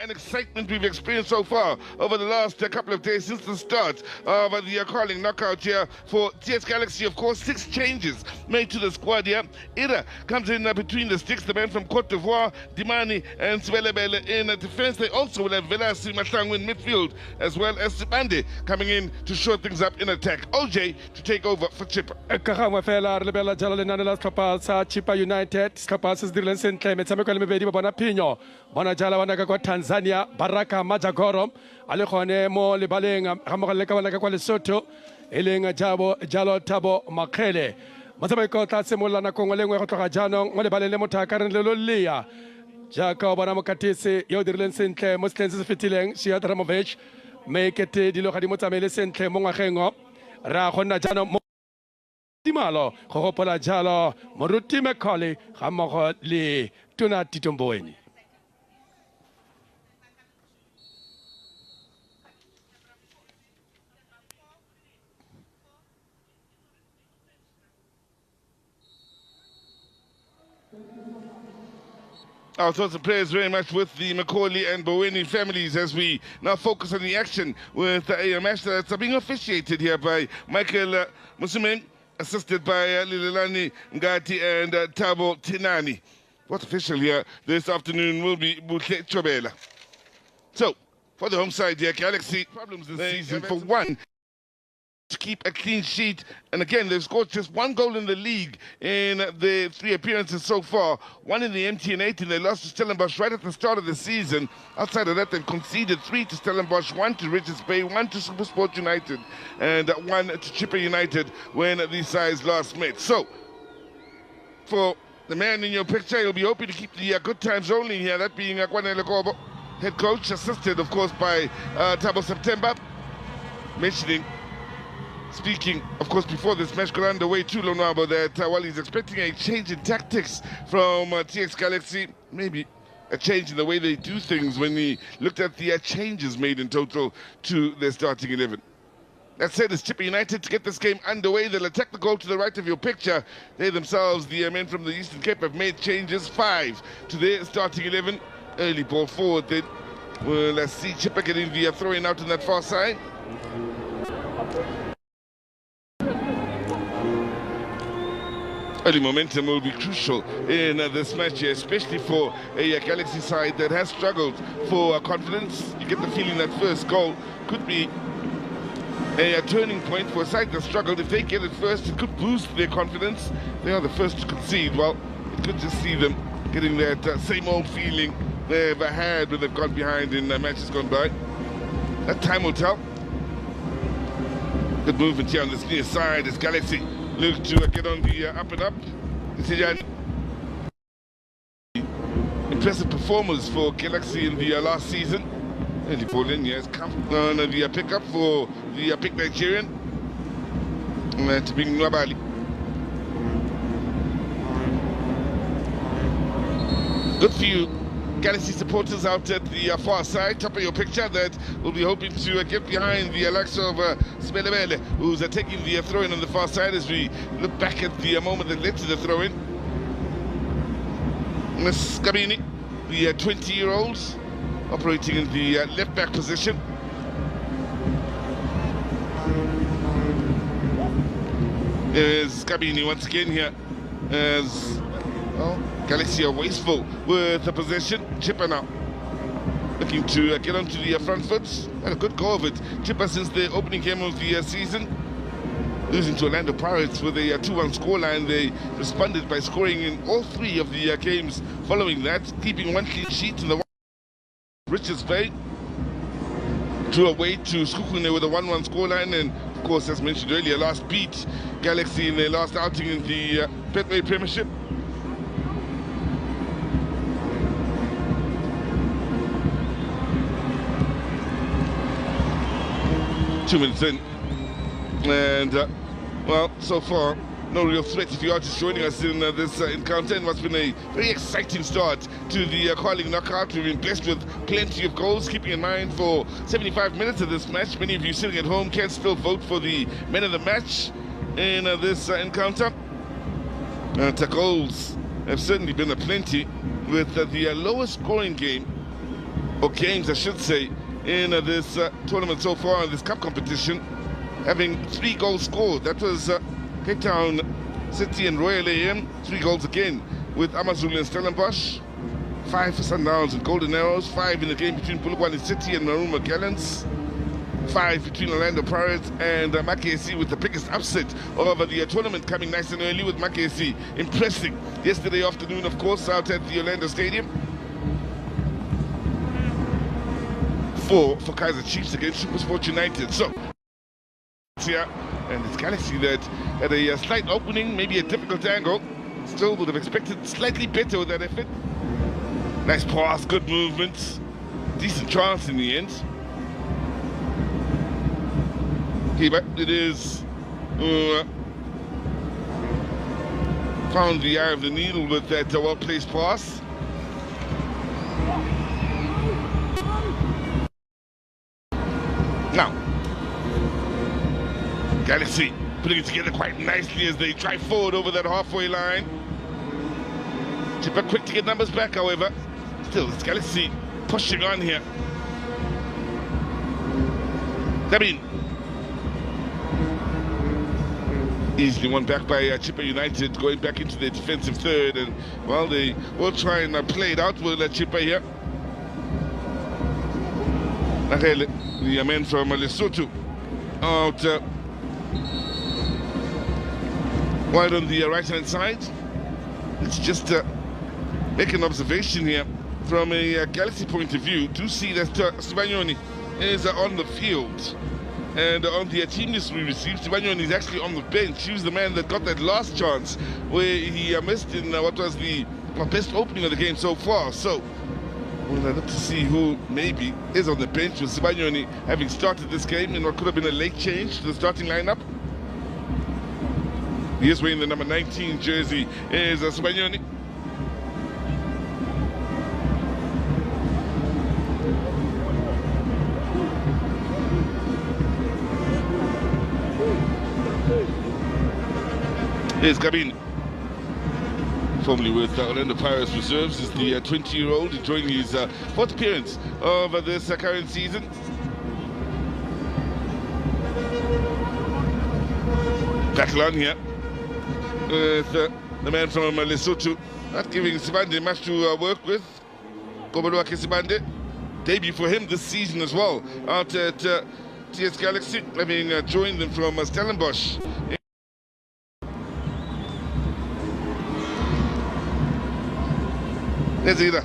and excitement we've experienced so far over the last couple of days since the start of the calling knockout here for TS Galaxy. Of course, 6 changes made to the squad here. Ira comes in between the sticks, the man from Cote d'Ivoire, Dimani and Swelebele in defense. They also will have Velasi Mahlangu in midfield, as well as Sibande coming in to shore things up in attack. OJ to take over for Chippa. Chippa United Skapasa dirileng sentle metshameko le mebedi ba bona phenyo bona jala wana ka kwa Tanzania Baraka Majagoro a le gone mo lebaleng ga mogale ka bona ka kwa Lesotho e leng Jalo Thabo Makhele motshameko tla semolla nako ngwe le ngwe go tloga jaanong mo lebaleng le motho a ka reng le lo lea jaaka o bona mokatisi yo o dirileng sentle mo setlheng se se fetileng Shia Dramovic maekete dilo ga di mo tsamaele sentle mo ngwageng ra go nna jaanong Timalo, Hopola Jalo, Moruti Macaulay, Hamoho Lee, Tuna Titumboini. Our thoughts and prayers very much with the Macaulay and Boweni families as we now focus on the action with a match that's being officiated here by Michael Musumen, assisted by Lililani Ngati and Tabo Tinani. What's official here this afternoon will be Butle Chobela. So, for the home side here, Galaxy problems this season for one. To keep a clean sheet, and again they've scored just 1 goal in the league in the 3 appearances so far, 1 in the MTN 8, and they lost to Stellenbosch right at the start of the season. Outside of that, they've conceded 3 to Stellenbosch, 1 to Richards Bay, 1 to Supersport United, and 1 to Chippa United when these sides last met. So, for the man in your picture, you'll be hoping to keep the good times rolling here, that being Kwanele Kobo, head coach, assisted of course by Thabo September, speaking, of course, before this match got underway too, Lonwabo, that while he's expecting a change in tactics from TX Galaxy, maybe a change in the way they do things when he looked at the changes made in total to their starting 11. That said, it's Chippa United to get this game underway. They'll attack the goal to the right of your picture. They themselves, the men from the Eastern Cape, have made changes, 5 to their starting 11. Early ball forward then. Well, let's see Chippa getting the throwing out on that far side. Early momentum will be crucial in this match here, especially for a Galaxy side that has struggled for confidence. You get the feeling that first goal could be a turning point for a side that struggled. If they get it first, it could boost their confidence. They are the first to concede. Well, it could just see them getting that same old feeling they've had when they've gone behind in matches gone by. That time will tell. Good movement here on this near side as Galaxy look to get on the up and up. Impressive performers for Galaxy in the last season. Early ball in, yes, come on the pickup for the pick Nigerian. To bring Nwabali. Good for you. Galaxy supporters out at the far side, top of your picture, that will be hoping to get behind the likes of Sibelebele, who's taking the throw-in on the far side as we look back at the moment that led to the throw-in. Miss Gabini, the 20-year-olds, operating in the left-back position. There's Gabini once again here as... well, Galaxy are wasteful with the possession. Chippa now looking to get onto the front foot. Had a good go of it. Chippa since the opening game of the season. Losing to Orlando Pirates with a 2-1 scoreline. They responded by scoring in all 3 of the games following that, keeping 1 clean sheet in the Richards Bay. Drew away to Skukune with a 1-1 scoreline, and of course, as mentioned earlier, last beat Galaxy in their last outing in the Betway Premiership. Two minutes in, and well, so far no real threat if you are just joining us in this encounter, and what's been a very exciting start to the calling knockout. We've been blessed with plenty of goals, keeping in mind for 75 minutes of this match. Many of you sitting at home can still vote for the men of the match in this encounter. The goals have certainly been a plenty, with the lowest scoring game or games I should say, in this tournament so far, in this cup competition, having 3 goals scored. That was Cape Town City and Royal AM, 3 goals again with Amazulu and Stellenbosch, 5 for Sundowns and Golden Arrows, 5 in the game between Polokwane City and Maruma Gallants, 5 between Orlando Pirates and Makesi, with the biggest upset of the tournament coming nice and early with Makesi impressing yesterday afternoon, of course, out at the Orlando Stadium. 4 for Kaiser Chiefs against SuperSport United. So, here, and it's Galaxy that had a slight opening, maybe a difficult angle. Still would have expected slightly better with that effort. Nice pass, good movement, decent chance in the end. Okay, but it is found the eye of the needle with that well-placed pass. Now, Galaxy putting it together quite nicely as they drive forward over that halfway line. Chippa quick to get numbers back, however. Still, it's Galaxy pushing on here. Dabin. Easily won back by Chippa United, going back into the defensive third, and well, they will try and play it out with Chippa here. Nagele, the man from Lesotho, out wide on the right-hand side. Let's just make an observation here from a Galaxy point of view. Do see that Sibanyoni is on the field. And on the team list we received, Sibanyoni is actually on the bench. He was the man that got that last chance where he missed in what was the best opening of the game so far. So we'll look to see who maybe is on the bench with Sibanyoni having started this game in what could have been a late change to the starting lineup. He is wearing the number 19 jersey, is Sibanyoni. Here's Gabin, formerly with Orlando Pirates Reserves, is the 20-year-old enjoying his 4th appearance of this current season. Tackle on here with the man from Lesotho, not giving Sibande much to work with. Kobolwake Sibande, debut for him this season as well, out at TS Galaxy, having joined them from Stellenbosch. Nezira,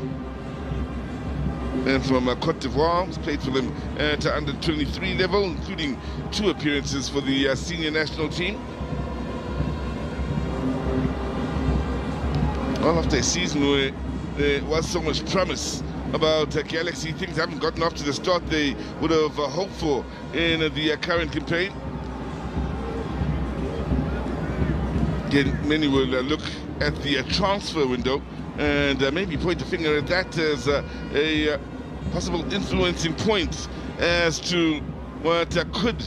and from Cote d'Ivoire, he's played for them at under 23 level, including 2 appearances for the senior national team. Well, after a season where there was so much promise about Galaxy, things haven't gotten off to the start they would have hoped for in the current campaign. Again, many will look at the transfer window and maybe point the finger at that as a possible influencing point as to what could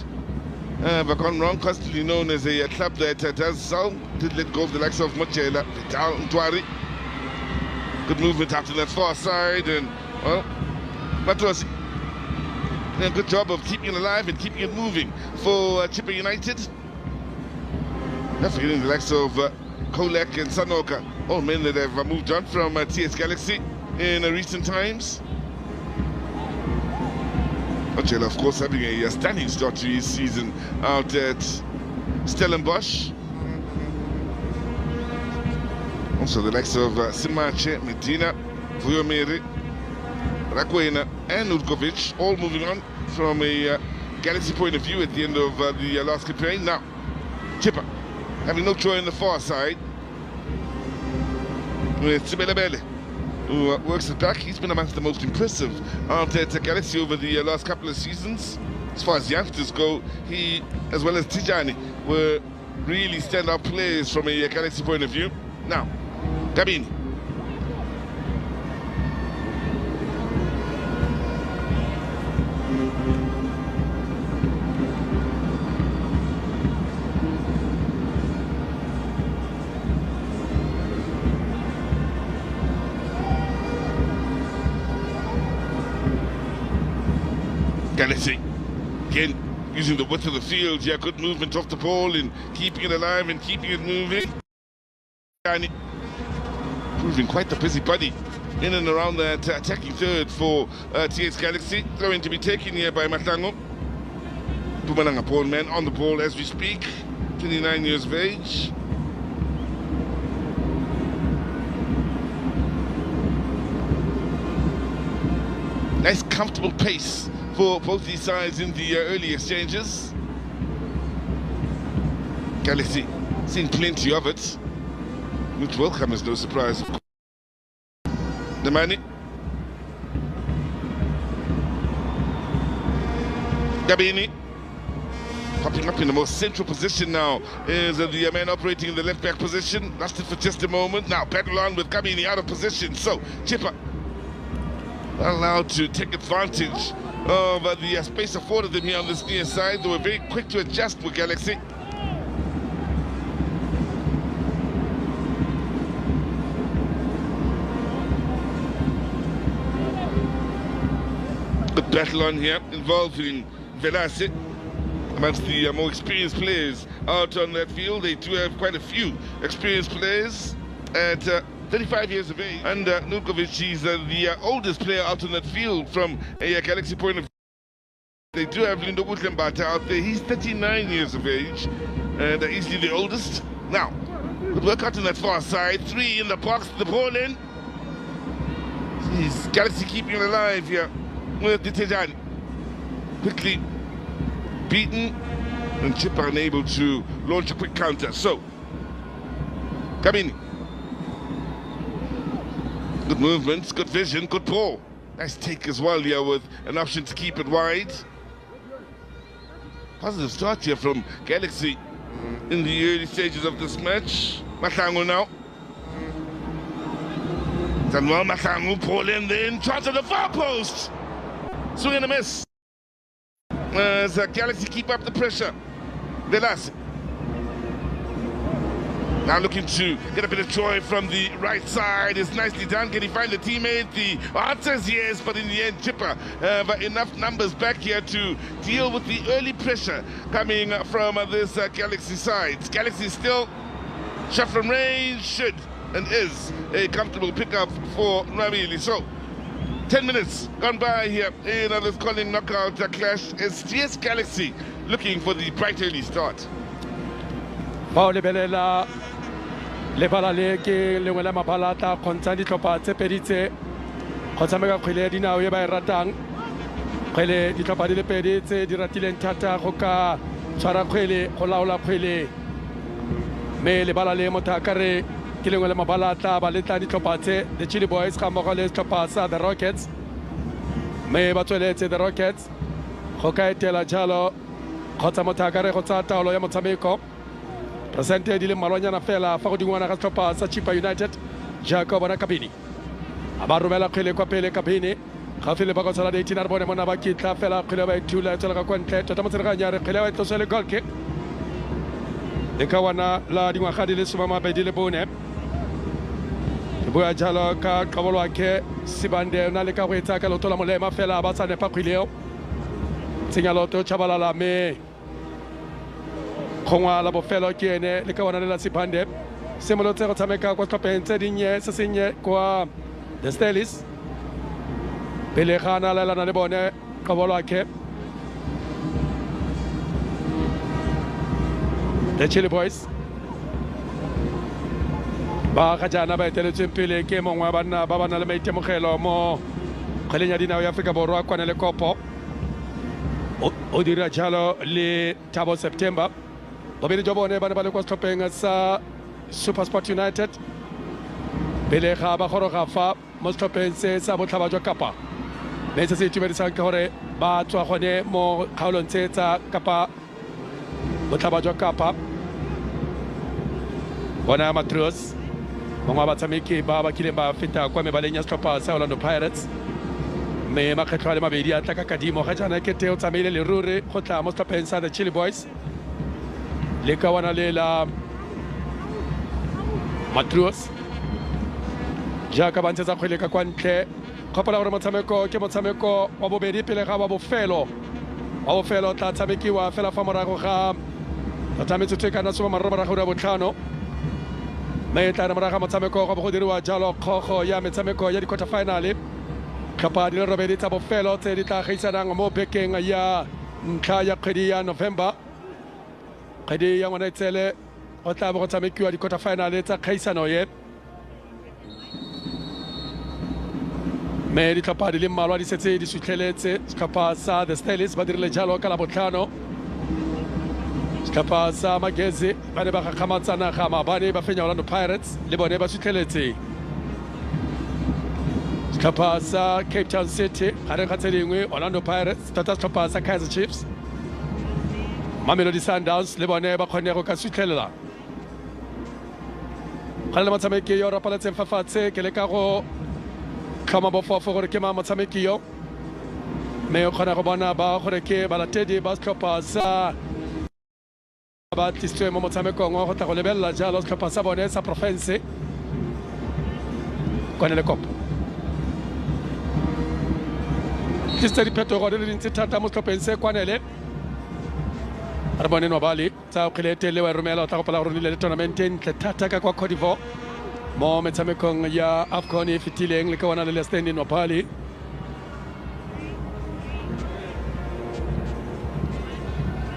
have gone wrong, constantly known as a club that does so. Did let go of the likes of Mochela, Vital, Ntwari. Good movement after that far side, and well, Matrosi. A good job of keeping it alive and keeping it moving for Chippa United. Not forgetting the likes of Kolek and Sanoka, all men that have moved on from TS Galaxy in recent times. Mochela, of course, having a stunning start to his season out at Stellenbosch. Also the likes of Simache, Medina, Vuyomere, Rakwena and Urkovic, all moving on from a Galaxy point of view at the end of the last campaign. Now, Chippa having no joy on the far side with Sibelebele, who works it back. He's been amongst the most impressive out at Galaxy over the last couple of seasons. As far as youngsters go, he, as well as Tijani, were really stand-up players from a Galaxy point of view. Now, Gabin. Galaxy, again, using the width of the field. Yeah, good movement off the ball and keeping it alive and keeping it moving. And proving quite the busybody in and around that attacking third for TS Galaxy. Going to be taken here by Matango. Pumalanga Paul man on the ball as we speak. 29 years of age. Nice comfortable pace for both these sides in the early exchanges. Galaxy seen plenty of it, which will come as no surprise. The money. Gabini popping up in the most central position now is the man operating in the left back position. Lost it for just a moment. Now battle on with Gabini out of position. So Chippa allowed to take advantage of the space afforded them here on this near side. They were very quick to adjust with Galaxy. Good battle on here involving Velase amongst the more experienced players out on that field. They do have quite a few experienced players at 35 years of age, and Nukovic is the oldest player out on that field from a Galaxy point of view. They do have Lindo Gutlembata out there. He's 39 years of age and easily the oldest. Now, good work out on that far side. 3 in the box, the ball in. Jeez, Galaxy keeping it alive here with the Tejani. Quickly beaten, and Chippa unable to launch a quick counter. So, Kabini. Good movements, good vision, good ball. Nice take as well here with an option to keep it wide. Positive start here from Galaxy in the early stages of this match. Matango now. Samuel Matango, ball in then, tries to the far post. Swing and a miss. As Galaxy keep up the pressure. Velas. Now looking to get a bit of joy from the right side. It's nicely done. Can he find the teammate? The answer is yes, but in the end, Chippa have enough numbers back here to deal with the early pressure coming from this Galaxy side. Galaxy still shot from range, should and is a comfortable pickup for Ramili. So, 10 minutes gone by here in this calling knockout clash. It's TS Galaxy looking for the bright early start. Le bala le ke lengwe la mabalata kgontsha ditlhopha tse pedi tse go tshameka kgwele ya dinao e ba e ratang. Kgwele ditlhopha di le pedi tse di ratileng thata go ka tshwara kgwele go laola kgwele, mme lebala le motho a kare ke lengwe la mabalata ba letla ditlhopha tse the Chili Boys ga mmogo le setlhopha sa the Rockets, mme ba tsweletse the Rockets go ka etela jalo kgotsa motho a kare go tsaya taolo ya motshameko. Presente di le malwanyana fela fa go dingwana ga setlhopha sa Chippa United jaaka bona Kabini a ba romela kgwele kwa pele. Kabini ga fele ba go tsala 18 a bone mona ba kitla fela kgwele ba itula e tsela ka kwa ntle tota motsereganya re kgwele ba tlosele goal kick le ka wana la dingwaga di le 24 le bone e boya jalo ka qabolo ke Sibande na le ka go etsa ka loto la molema fela ba tsane pa kgweleo tsenya loto chabalala me Kongwa la bofelo ke ene le ka wana le la Sibande se molotse go tshameka kwa tlhopheng tse dinnye se senye kwa the Stelis pele gana la lana le bone qabolo ke the Chili Boys ba ga jana ba eteletseng pele ke mongwe ba nna ba bana le maitemogelo mo kgweleng ya dinao ya Aforika Borwa kwa le kopo o dira jalo le Thabo September. Bobedi jo bone ba ne ba le kwa setlhopheng sa SuperSport United pele ga ba goroga fa mo setlhopheng se sa Botlhaba jwa Kapa, mme se se itumedisang ke gore ba tswa gone mo kgaolong tse tsa Kapa Botlhaba jwa Kapa. Bona Matros mongwe wa batshameki ba ba kileng ba feta kwa mebaleng ya setlhopha sa Orlando Pirates, mme makgetlho a le mabedi a tla ka kadimo ga jaana ke teo tsamaile leruri go tla mo setlhopheng sa the Chili Boys le ka wana le la Matros jaaka ba ntshetsa kgwele ka kwa ntle kgopola gore motshameko ke motshameko wa bobedi pele ga wa bofelo tla tshamekiwa fela fa morago ga metsotso e ka nna 35 mme tla re morago ga motshameko go bo go diriwa jalo kgogo ya metshameko ya di-quarter finale tlhopha di le robedi tsa bofelo tse di tla gaisanang mo bekeng ya ntlha ya kgwedi ya November. Kgwedi ya Ngwanaitsele go tla bo go tshamekiwa di-quarter finale tsa kgaisano ye, mme ditlhopha di le mmalwa di setse di sutlheletse. Setlhopha sa the Stylists ba dirile jalo ka Labotlhano. Setlhopha sa Magezi ba ne ba gagamatsana ga maabane ba fenya Orlando Pirates le bone ba sutlheletse. Setlhopha sa Cape Town City gare ga tse dingwe Orlando Pirates tota setlhopha sa Kaizer Chiefs. Mamelodi Sundowns le bone ba kgonne go ka sutlhelela. Ga le motshameki yo rapaletseng fa fatshe ke le ka go tlhoma bofofo gore ke motshameki yo, mme o kgona go bona ba gore ke balatedi ba setlhopha sa ba tlisitswe mo motshamekong go tla go lebelela jalo setlhopha sa bone sa porofense kwane le kopo. Tlisitse diphetogo di le dintsi thata mo setlhopheng se kwanele. Re bone Nobali tsa kgwele e telele wa romela o tla gopola gore rile le tournament e ntle thata ka kwa Cote d'Ivoire mo metshamekong ya AFCON e fetileng le ka wana le Lesteni Nobali.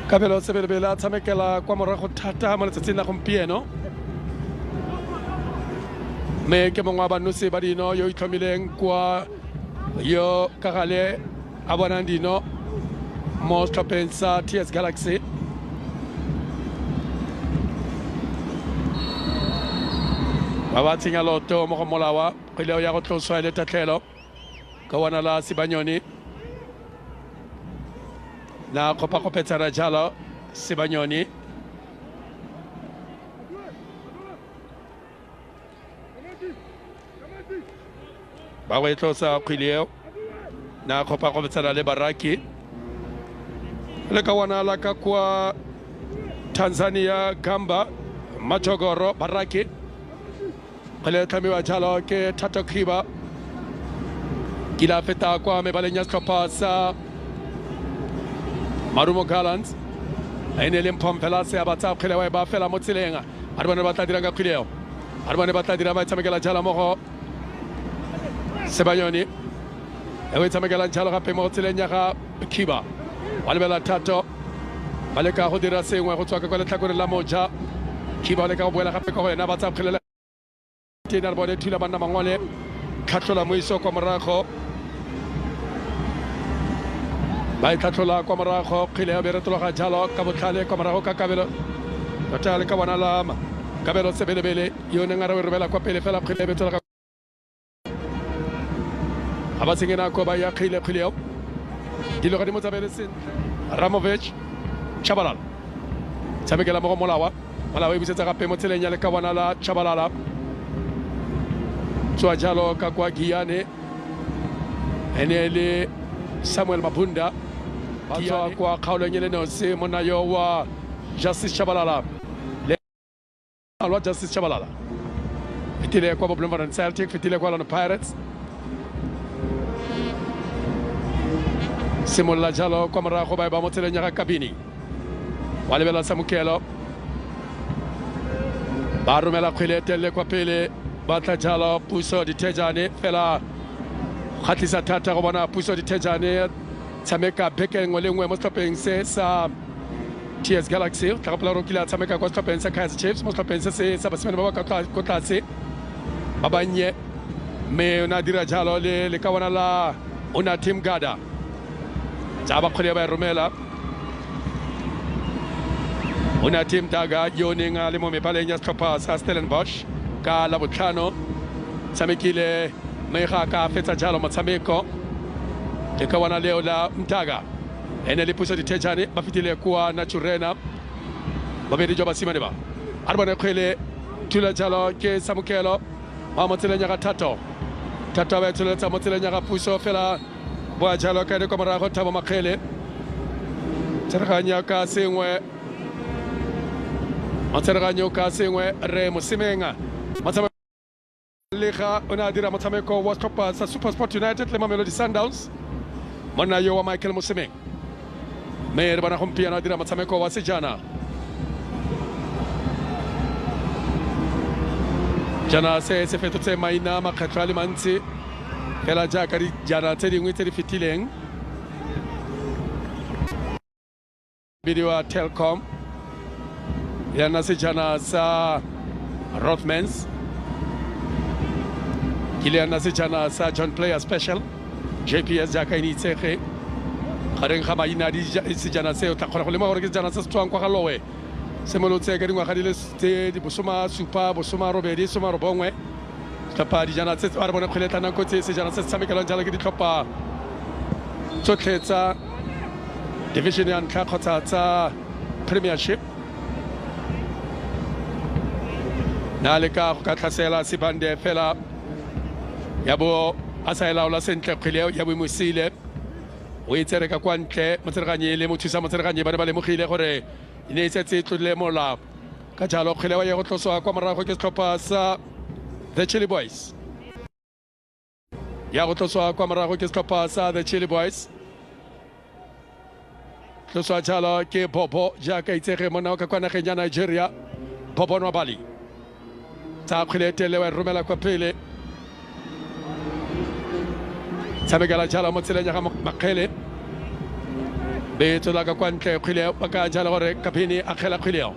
Kabelo Sebelebele a tshamekela kwa morago thata mo letsatsing la gompieno, mme ke mongwe wa banosi ba dino yo itlhomileng kwa yo ka gale a bonang dino mo setlhopheng sa TS Galaxy. Ba ba tsenya loto mo go molawa kgwele ya go tloswa le tatlhelo ka wana la Sibanyoni na kopetsana jalo Sibanyoni. Ba go tlosa kgwele na kopetsana le Baraki le ka wana la ka kwa Tanzania Gamba Majogoro Baraki kgwele tlhamiwa jalo ke Tato Khiba. Kila feta kwa mebaleng ya setlhopha sa Marumo Gallants a ene le mphompela se a batsa kgwele wa ba fela mo tseleng a re bone ba tla dira ka kgweleo a re bone ba tla dira ba tshamekela jalo mo go Sebanyoni e o tshamekela jalo gape mo tseleng ya ga Khiba wa lebela Tato ba le ka go dira sengwe go tswa ka kwa letlhakoreng la moja. Khiba le ka go boela gape ka go yena ba tsa kgwele tena re bone thula banna mangole tlhatlhola moiso kwa morago ba itlhatlhola kwa morago kgwele ya beretologa jalo ka botlhale kwa morago ka Kabelo tota le ka bona lama Kabelo Sebelebele yo neng a re robela kwa pele fela kgwele ya betologa ga ba senye nako ba ya kgwele eo dilo ga di mo tsabele sentle. Ramovic Chabalala tshamekela mo go Molawa e busetsa gape mo tseleng ya le ka bona la Chabalala tswa jalo ka kwa Giyane ene le Samuel Mabunda batswa kwa kgaolong e le nosi monna yo wa Justice Chabalala le alwa Justice Chabalala fetile kwa Bloemfontein Celtic fetile kwa Orlando Pirates. Simolola jalo kwa morago ba mo tseleng ya ga Kabini wa lebela Samukelo ba romela kgwele telele kwa pele ba tla jalo Puso Dithejane fela kgatlhisa thata go bona Puso Dithejane tshameka beke nngwe le nngwe mo setlhopheng se sa TS Galaxy. Tla gopola gore kile a tshameka kwa setlhopheng sa Kaizer Chiefs mo setlhopheng se sa basimane ba ba ko tlase ba bannye, mme o ne a dira jalo le ka bona la ona Team Gada tsa ba kgwele ba romela ona Team Daga yo neng a le mo mebaleng ya setlhopha sa Stellenbosch ka Labotlhano tshamekile mme ga ka fetsa jalo motshameko ke ka wana leo la Mtaga ene le Puso Dithejane ba fitile kwa Naturena babedi jo basimane ba a re bone kgwele thula jalo ke Samukelo wa mo tseleng ya ga Tato ba tsholetsa mo tseleng ya ga Puso fela boa jalo ka ene kwa morago Thabo Makgele tsereganya ka sengwe re Mosemenga Motega o ne a dira motshameko wa setlhopha sa Super Sport United le Mamelodi Sundowns monna yo wa Michael Mosemeng mme re bona gompieno a dira motshameko wa sejana jana se fetotse maina makgetlo a le mantsi fela jaaka dijana tse dingwe tse di fetileng bidiwa Telkom yana sejana sa Rothmans Kiliana sejana sa John Player Special JPS jaaka ini tsege gareng ga maina di sejana se o tla kgona go lema gore ke sejana se se tswang kwa ga lowe se molotse ka dingwaga di le tse di bosoma supa bosoma robedi soma robongwe tlhopha dijana tse ba re bone kgwele nako tse sejana se se tshamekelang jalo ke ditlhopha tsotlhe tsa division ya ntlha kgotsa tsa premiership na le ka go ka tlhasela sebande fela ya bo a sa elaola sentle kgwele ya boimosile o itsere ka kwa ntle motsereganye le mothusa motsereganye ba ne ba lemogile gore e ne e setse e tlodile molao ka jalo kgwele wa ye go tloswa kwa morago ke setlhopha sa the Chili Boys ya go tloswa kwa morago ke setlhopha sa the Chili Boys tloswa jalo ke Bobo jaaka itsege mona ka kwa nageng ya Nigeria Bobo Nwabali tsa kgwele tele wa romela kwa pele tshamekela jalo mo tseleng ya ga Makgele betso la ka kwa ntle kgwele ba ka jalo gore kapini a kgela kgweleo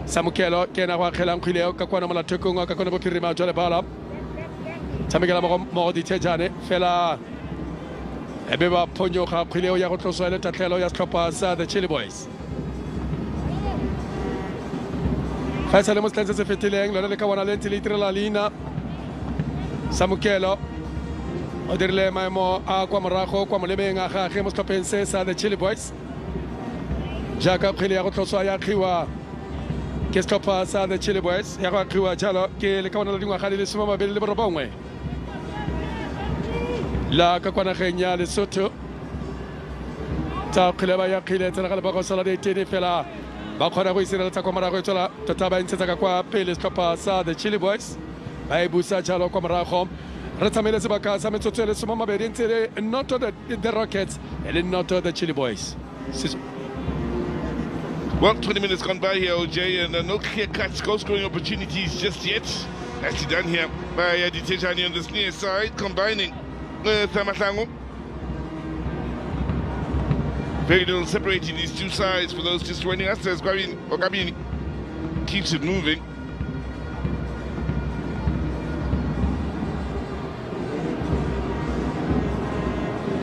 Samukelo ke na go kgelang kgweleo ka kwana mola thekong ka kwana bophirima jole bala tshamekela mo di tshejane fela ebe ba phonyo ga kgweleo ya go tloswa le tatlhelo ya setlhopha sa the Chili Boys fa sa le mo setleng se se fetileng lona le ka bona le ntse le itirela leina Samukelo o dirile maemo a kwa morago kwa molemeng a gage mo setlhopheng se sa the Chili Boys jaaka kgwele ya go tloswa ya kgiwa ke setlhopha sa the Chili Boys ya go kgiwa jalo ke le ka bona la dingwaga di le 29 la ka kwa nageng ya Lesotho tsa kgwele ba ya kgile tsela ga le ba go sala di tene fela ba kgona go isireletsa kwa morago e tswela tota ba ntshetsa ka kwa pele setlhopha sa the Chili Boys ba e busa jalo kwa morago re tsamele sebaka sa metsotso e le 20 ntse le noto the Rockets e le noto the Chili Boys. Well, 20 minutes gone by here, OJ, and no clear-cut goal-scoring opportunities just yet. Actually done here by Aditejani on this near side, combining with Matango. Very little separating these two sides for those just joining us as Ogabini keeps it moving.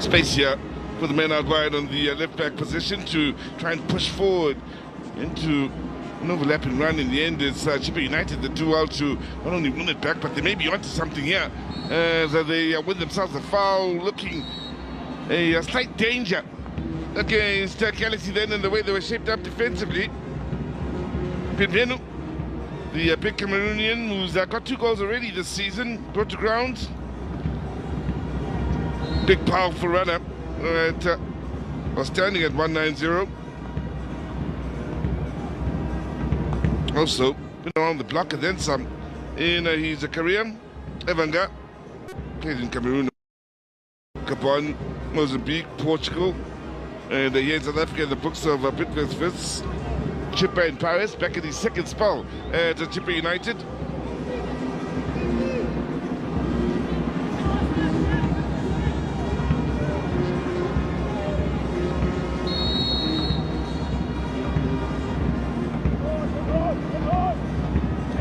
Space here for the men out wide on the left-back position to try and push forward into an overlapping run. In the end, it's Chippa United that do well to not only win it back, but they may be onto something here as they win themselves a foul, looking a slight danger against Galaxy then in the way they were shaped up defensively. Pinvenu, the big Cameroonian who's got 2 goals already this season, brought to ground. Big powerful runner was standing at 190. Also been around the block and then some in his career. Evanga played in Cameroon, Gabon, Mozambique, Portugal, and here in South Africa in the books of Bidvest Fitz. Chippa in Paris, back in his second spell at Chippa United.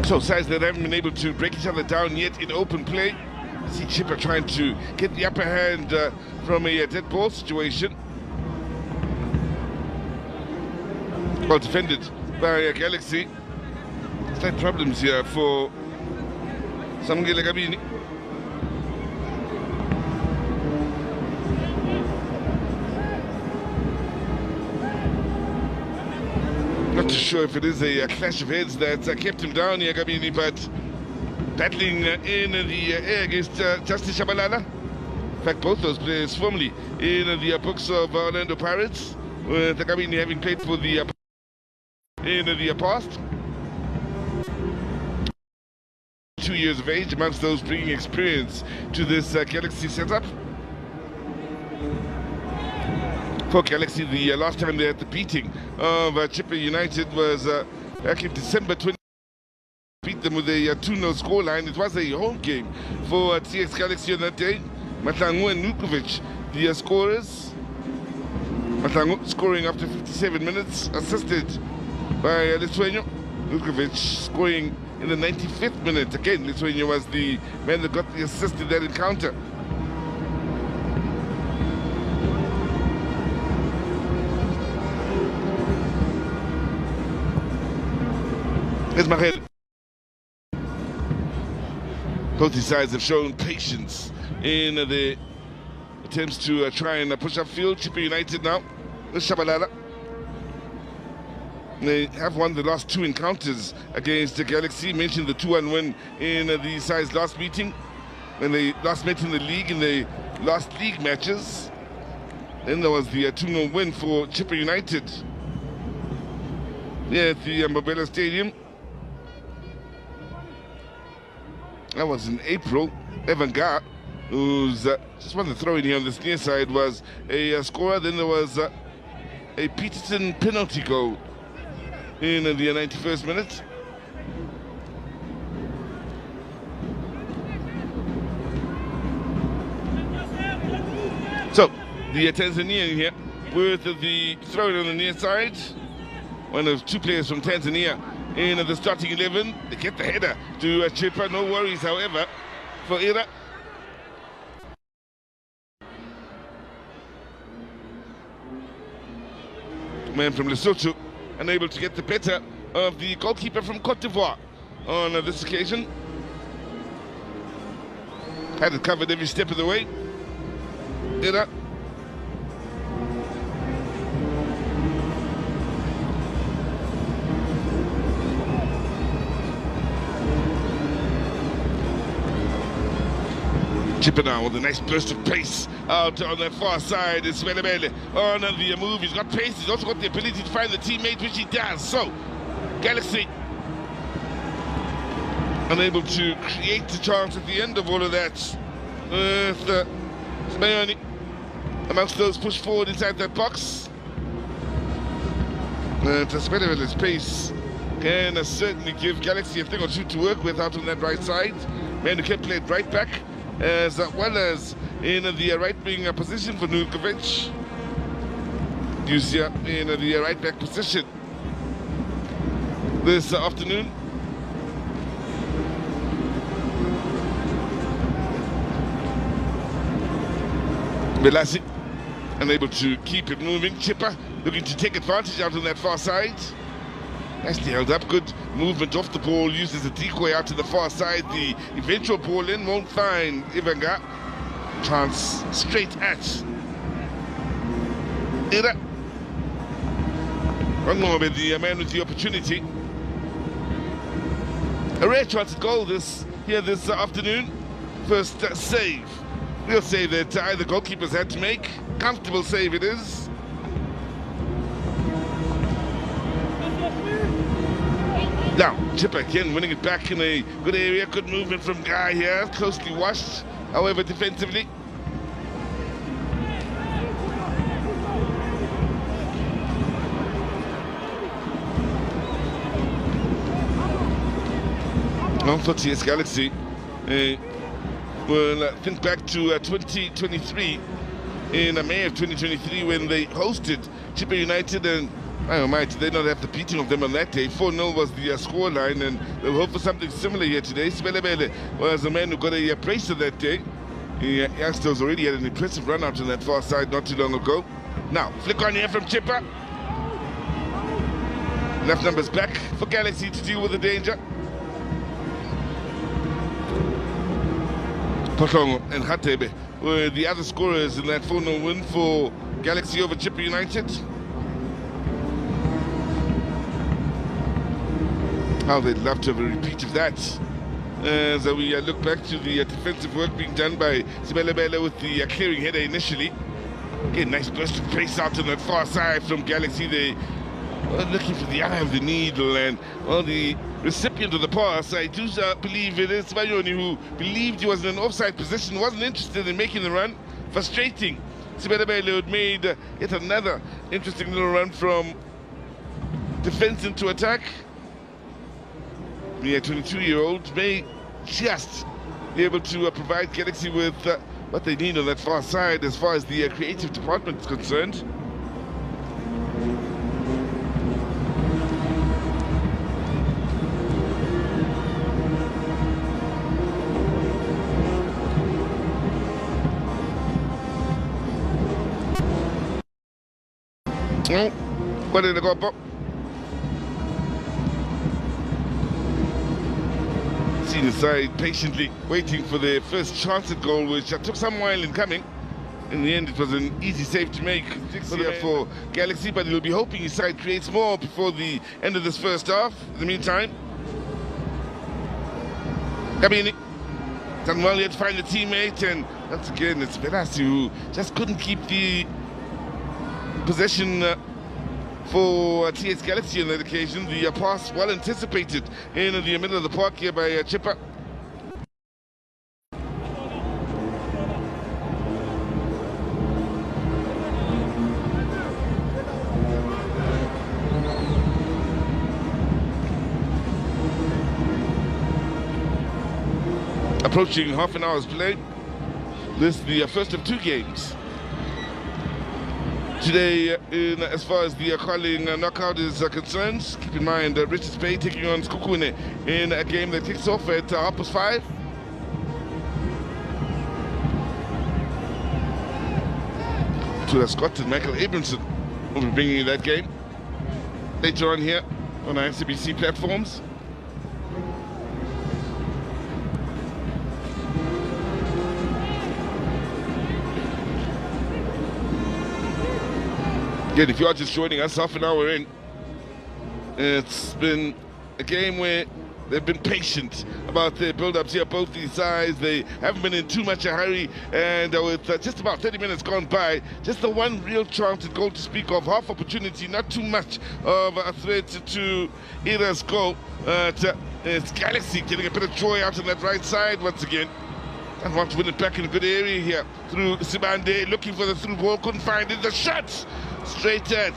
So sides that haven't been able to break each other down yet in open play. I see Chippa trying to get the upper hand from a dead ball situation. Well defended by Galaxy. Slight problems here for Samungile Gabini. Not too sure if it is a clash of heads that kept him down here, Gabini, but battling in the air against Justice Shabalala. In fact, both those players formerly in the books of Orlando Pirates, with Gabini having played for the in the past. 22 years of age, amongst those bringing experience to this Galaxy setup. For Galaxy, the last time they had the beating of Chippa United was back in December 20. Beat them with a 2-0 scoreline. It was a home game for TX Galaxy on that day. Matlangu and Nukovic, the scorers. Matlangu scoring after 57 minutes, assisted by Lithuania. Nukovic scoring in the 95th minute. Again, Lithuania was the man that got the assist in that encounter. Here's Mahel. Both these sides have shown patience in the attempts to try and push upfield. Chippa United now. This Shabalala. They have won the last 2 encounters against the Galaxy. Mentioned the 2-1 win in the side's last meeting when they last met in the league, in the last league matches. Then there was the 2-0 win for Chippa United here at the Mobile Stadium. That was in April. Evan Gar, who's just won the throw-in here on this near side, was a scorer. Then there was a Peterson penalty goal in the 91st minute. So, the Tanzanian here with the throw-in on the near side. One of 2 players from Tanzania in the starting 11. They get the header to Chippa. No worries, however, for Ira. Man from Lesotho unable to get the better of the goalkeeper from Cote d'Ivoire on this occasion. Had it covered every step of the way. Ira. Chippa now with a nice burst of pace out on the far side. It's Welebele on the move. He's got pace. He's also got the ability to find the teammate, which he does. So, Galaxy unable to create the chance at the end of all of that. With Smayoni amongst those pushed forward inside that box. Welebele's pace can certainly give Galaxy a thing or two to work with out on that right side. Man who kept played right back, as well as in the right wing position for Nukovic. Yusia in the right back position this afternoon. Belasi unable to keep it moving. Chippa looking to take advantage out on that far side. Nicely held up, good movement off the ball, uses a decoy out to the far side. The eventual ball in won't find Ivanga. Chance straight at Ira. Rangombe, the man with the opportunity. A rare chance at goal this afternoon. First save. Real save that either goalkeepers had to make. Comfortable save it is. Now, Chippa again winning it back in a good area. Good movement from Guy here. Closely watched, however, defensively. For TS Galaxy, we'll think back to 2023, in May of 2023, when they hosted Chippa United, and might they not have the beating of them on that day. 4-0 was the scoreline, and they'll hope for something similar here today. Sibelebele was the man who got a bracer that day. The youngsters already had an impressive run out on that far side not too long ago. Now, flick on here from Chippa. Enough numbers back for Galaxy to deal with the danger. Potongo and Hatebe were the other scorers in that 4-0 win for Galaxy over Chippa United. How they'd love to have a repeat of that. As we look back to the defensive work being done by Sibelebele with the clearing header initially. Again, nice burst of pace out on that far side from Galaxy. They looking for the eye of the needle, and the recipient of the pass, I do believe it is Bayoni, who believed he was in an offside position, wasn't interested in making the run. Frustrating. Sibedebele had made yet another interesting little run from defense into attack. The 22-year-old may just be able to provide Galaxy with what they need on that far side as far as the creative department is concerned. What did they go up? Senior side patiently waiting for their first chance at goal, which took some while in coming. In the end, it was an easy save to make for Galaxy, but he'll be hoping his side creates more before the end of this first half. In the meantime, Kabini done well yet to find a teammate, and once again, it's Belasi who just couldn't keep the possession for TS Galaxy on that occasion. The pass well anticipated in the middle of the park here by Chippa. Approaching half an hour's play. This is the first of two games today, as far as the calling knockout is concerned. Keep in mind Richards Bay taking on Skukune in a game that kicks off at 5:30. To Scott and Michael Abramson will be bringing you that game later on here on our NCBC platforms. Again, if you are just joining us, half an hour in, it's been a game where they've been patient about their build-ups here, both these sides. They haven't been in too much a hurry, and with just about 30 minutes gone by, just the one real chance at goal to speak of, half opportunity, not too much of a threat to either's goal. It's Galaxy getting a bit of joy out on that right side once again. And want to win it back in a good area here through Sibande, looking for the through ball, couldn't find it. The shot straight at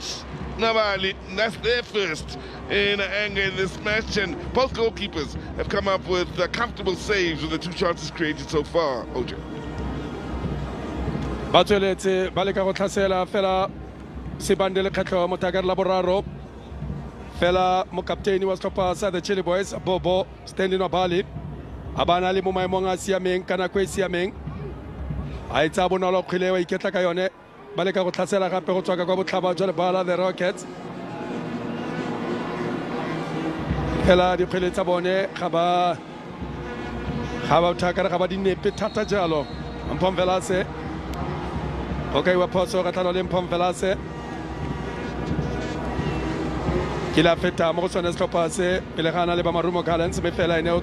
Nabali. That's their first in anger in this match, and both goalkeepers have come up with comfortable saves with the two chances created so far. OJ. Batsweletse ba leka go tlhasela fela Sibande le kgetlo motakar la boraro fela mo kapteini wa setlhopha sa the Chili Boys Bobo Stanley Nabali abana le mo maemong a siameng kana kwe siameng a etsa bonolo kgile wa iketla ka yone ba leka go tlhasela gape go tswa ka kwa botlhaba jwa lebala the Rockets fela dikgwele tsa bone ga ba uthakara ga ba di nepe thata jalo Mpom Velase okay wa phoso ka tlhano le Mpom Velase ke la feta mo go tsone setlhopha se pele ga na le ba Marumo Gallants me fela ene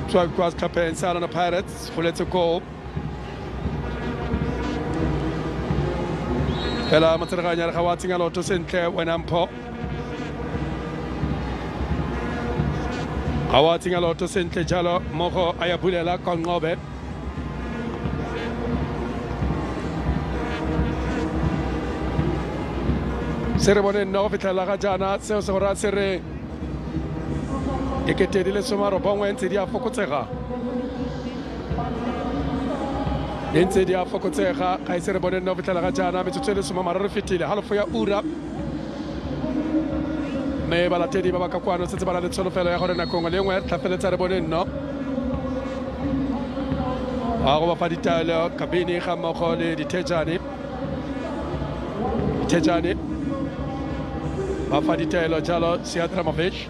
tswa kwa setlhopha sa Orlando Pirates go letse goal fela matseraganya ga wa tsenga lotho sentle wena Mpho ga wa tsenga lotho sentle jalo mogo a ya bulela Konqobe se re bone nno go fitlhela ga jana seo se go raya se re ekete le somarobongwe ntse di a fokotsega ntse di a fokotsega ga se re bone nno go fitlhela ga jana metsotso le somamara re fetile halofo ya ura me balatedi ba ba ka kwano setse ba na le tsholofelo ya gore nakong le nngwe re tlhafeletsa re bone nno a go ba fa ditaelo kabini ga mmogo le dithejane ba fa ditaelo jalo Siadramovic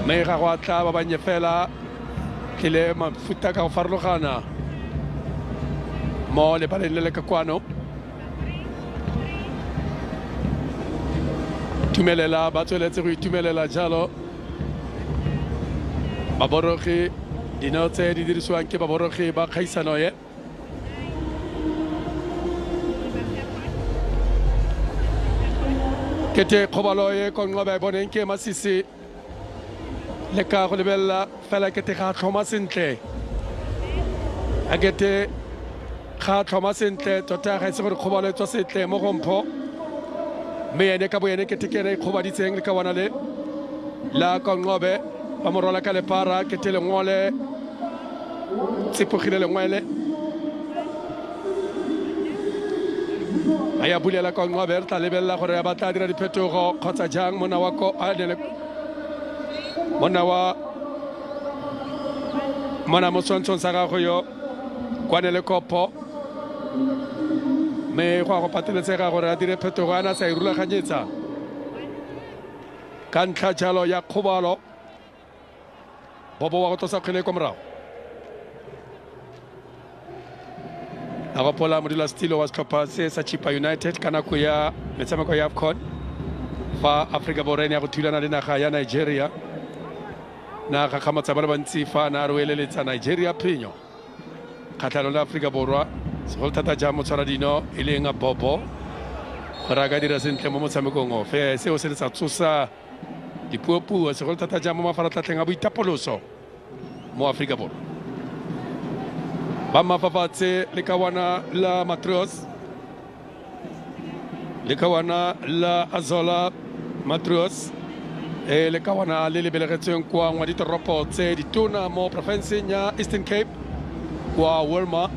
me ga go atla ba banye fela kile mafuta ka go farologana mo le baleng le ka kwano tumelela ba tsweletse go itumelela jalo baborogi dino tse di dirisiwang ke baborogi ba kgaisano ye kete khobalo ye konqobe boneng ke masisi le ka go lebella fela kete ga tlhoma sentle a kete ga tlhoma sentle tota ga se gore khobalo tswa sentle mo gompho me ene ka boene kete ke re khobaditseng le ka wana le la konqobe ba morola ka le para kete le ngole tsipogile le ngwele aya bulela ka ngwabe re tla lebella gore ba tla dira diphetogo kgotsa jang mona wa ko mona mo tshwantshong sa gago yo kwanele kopo me go a go pateletsega gore a dire phetogo ana sa e rulaganyetsa ka ntlha jalo ya kgobalo bobo wa go tlosa kgwele ko morago a gopola modulasetilo wa setlhopha se sa Chippa United ka nako ya metshameko ya AFCON fa Afrika Borwa ya go thulana le naga ya Nigeria na ga kgamatsa ba le bantsi fa na re eleletsa Nigeria phenyo kgatlhanong le Afrika Borwa segolo thata jang motshwara dino e leng a bobo gore a ka dira sentle mo motshamekong o fe seo se le sa tsosa dipuopuo segolo thata jang mo mafaratlhatlheng a boitapoloso mo Afrika Borwa ba mafafatse le kawana la Matros le kawana la Azola Matros le kawana le lebelegetsweng kwa ngwa ditoropo tse ditona mo profenseng ya Eastern Cape kwa Wilma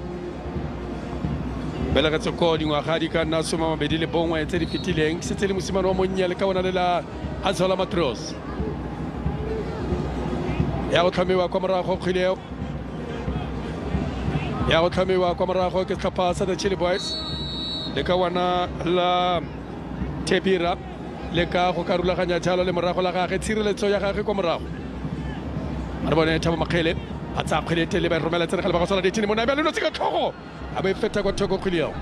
belegetse ko dingwaga di ka nna 21 tse di fetileng setse le mosimane wa monnya le kawana le la Azola Matros ya go tlhomiwa kwa morago kgwileo ya go tlhomiwa kwa morago ke setlhopha sa the Chili Boys le ka wana la Tebira le ka go ka rulaganya jalo le morago la gagwe tshireletso ya gagwe kwa morago a re bone Thabo Makgele a tsa kgwele tele ba romela tsena ga le ba go sola ditšhini mo na bjalo no se ka tlhogo a bo e feta kwa thoko kgwileo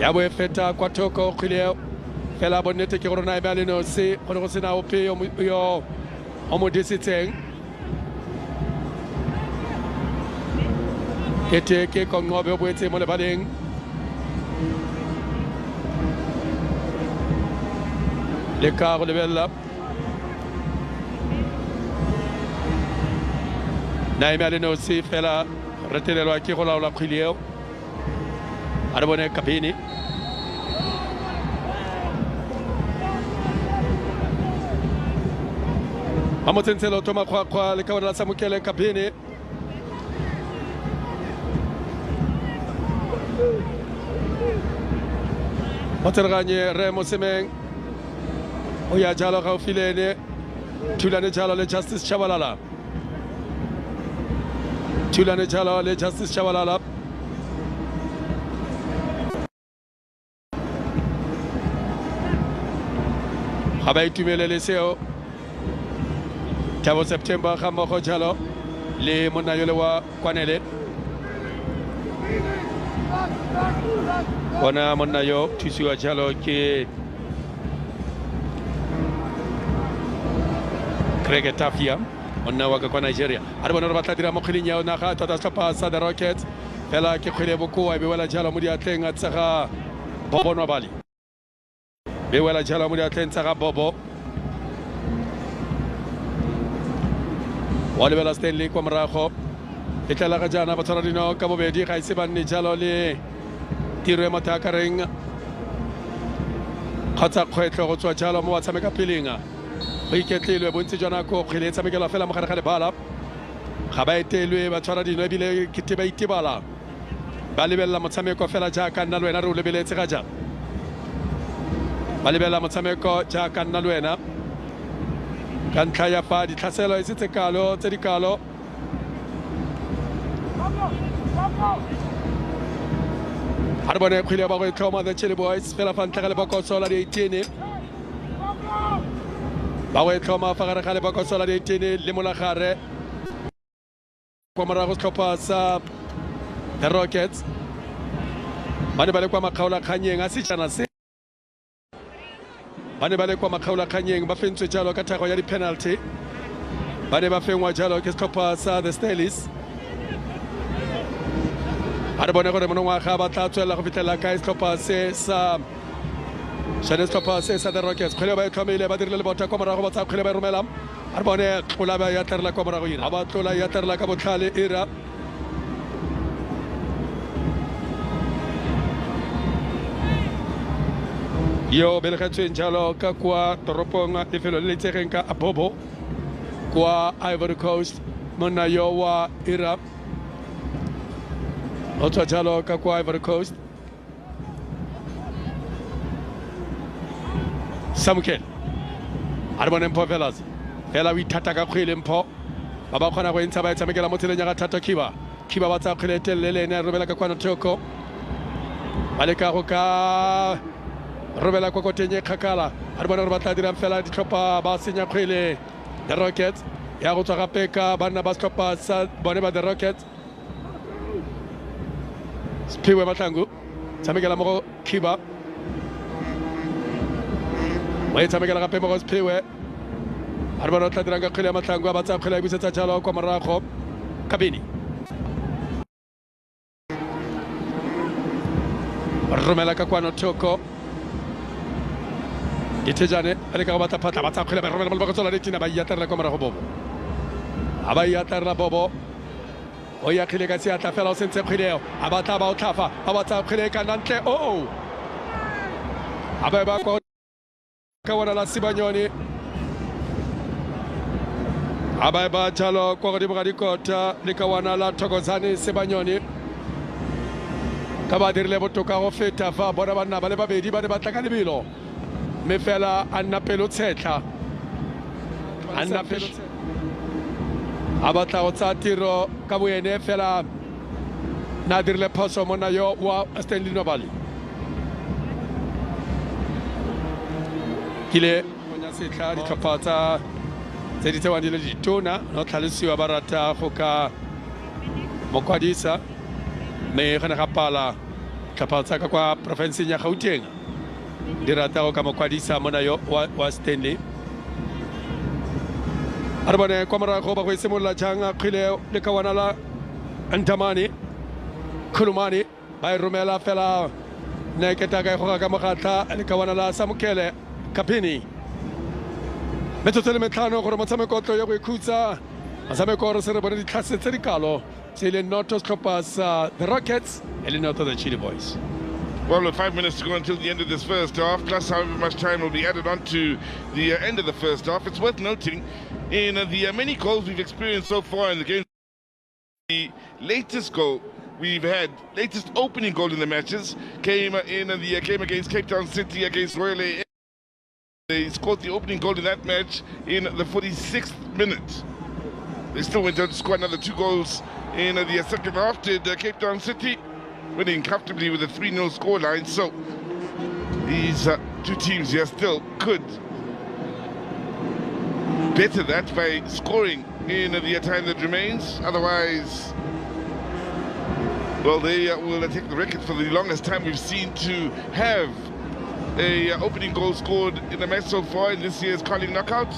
ya bo e feta kwa thoko kgwileo fela bonnete ke gore na bjalo no se go ne go sena ope yo o mo disitseng kete ke konqobe o boetse mo lebaleng le ka go lebella naime ale no se fela retelelwa ke go laola kgwileo a re bone kapini a mo tsentsela o thoma kgwakgwa le ka bona la Samukele kapini Moterganye re Mosemeng o ya jalo ga o filene thulane jalo le Justice Chabalala thulane jalo le Justice Chabalala ga ba itumelele seo Thabo September ga mmogo jalo le monna yo le wa Kwanele bona monna yo thusiwa jalo ke Craig Tafia monna wa kwa Nigeria a re bona re batla dira mo kgweleng ya naga tota setlhopha sa the Rockets fela ke kgwele bokoa e bewela jalo mo diatleng a tsega Bobo Nwabali bewela jalo mo diatleng tsa ga Bobo wa lebela Stanley kwa morago e tlela ga jana ba tshwara dino ka bobedi ga ise ba nne jalo le tiro ya mathakareng kgotsa kgwetlho go tswa jalo mo batshameka pelenga go iketlilwe bontsi jwa nako kgwele e tshamekelwa fela mo gare ga lebala ga ba etelwe ba tshwara dino ebile kete ba itebala ba lebelela motshameko fela jaaka nna le wena re o lebeletse ga jang ba lebelela motshameko jaaka nna le wena ka ntlha ya fa ditlhaselo e setse kalo tse di kalo a re bone kgwele ya ba go e tlhoma the Chili Boys fela fa ntlha ga lebokoso la di-18 ba go e tlhoma fa gare ga lebokoso la di-18 le molagare kwa morago setlhopha sa the Rockets ba ne ba le kwa makgaolakganyeng a sejana se ba ne ba le kwa makgaolakganyeng ba fentswe jalo ka thago ya di-penalty ba ne ba fengwa jalo ke setlhopha sa the Steelers a re bone gore monongwaga ba tla tswelela go fitlhelela kae setlhopha se sa Shanes Papa says the Rockets. Khuleba Kamile Badir Bota Komara Hobata Khuleba Rumelam. Arbone Kulaba Yaterla Komara Abatula Yaterla Kabutali Ira. Yo Belkatu Jalo Kakwa Toroponga Ifilo Literenka Abobo Kwa Ivory Coast Mona Yowa Ira Ocha Jalo Kakwa Ivory Coast Samukel Arbonem Po Velas Vela we tataka Quilimpo Baba Kona went to Tamigala Motilanga Tata Kiba Wata Kilete Lele Rubela Kakwana Toko Malika Hoka Robela Kokotenye Kakala, Arbana Batadiram Fela Choppa, Basinya Quile, the Rockets, Yaruta Peka, Barnabas Copa, Boneba the Rockets, Spiwe Matangu, Tamigalamo Kiba, Wait Tamigala Pemo Spiwe, Arbana Tadraga Kila Matangu, Bata Kila Visita Jalo, Komaraho, Kabini. Romela Kakwano Toko. Itejane alika bata pata bata khule ba romela ba tsola ditina ba yaterla komara go bobo aba yaterla bobo o ya khile ka sia ta fela sentse khileo abata ba uthafa abata khile ka nantle o aba ba ko ka wana la sibanyoni aba ba jalo ko di bogadi kota lika wana la thokozane sibanyoni ka ba dirile botoka go feta fa bona bana ba le babedi ba ne ba tla ka lebelo me fela anna pelo tsetla anna pelo abata o tsatiro ka boene fela nadir le phoso mona yo wa Stanley Nobali kile monya setla di tlhopatsa tse di tsewang di le ditona no tlhalosiwa barata go ka mokwadisa me gana ga pala tlhopatsa ka kwa province ya Gauteng Dirata kama kwadisa mona yo wa Stanley Arbane komara go ba go simolla janga khile le kawana la Antamani Kulumani bay Romela fela ne keta ga go ga makata le kawana la Samukele Kapini Metotele metano go motsame kotlo yo go ikutsa asame ko re bone di tlhase tse di kalo se le Notos Copas the Rockets and not the Chili Boys. Well, with 5 minutes to go until the end of this first half, plus however much time will be added on to the end of the first half. It's worth noting in the many goals we've experienced so far in the game, the latest goal we've had, latest opening goal in the matches, came in the game against Cape Town City against Royal A. They scored the opening goal in that match in the 46th minute. They still went on to score another 2 goals in the second half. Did Cape Town City winning comfortably with a 3-0 scoreline. So these 2 teams here still could better that by scoring in the time that remains. Otherwise, well, they will take the record for the longest time we've seen to have a opening goal scored in a match so far in this year's Carling Knockout.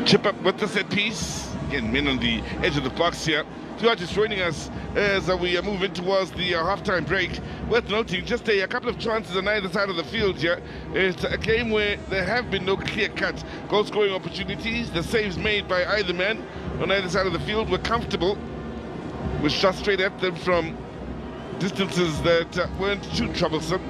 Chippa with the set piece. Again, men on the edge of the box here. If you are just joining us as we move in towards the halftime break, worth noting just a couple of chances on either side of the field here. It's a game where there have been no clear-cut goal-scoring opportunities. The saves made by either man on either side of the field were comfortable, with shots straight at them from distances that weren't too troublesome.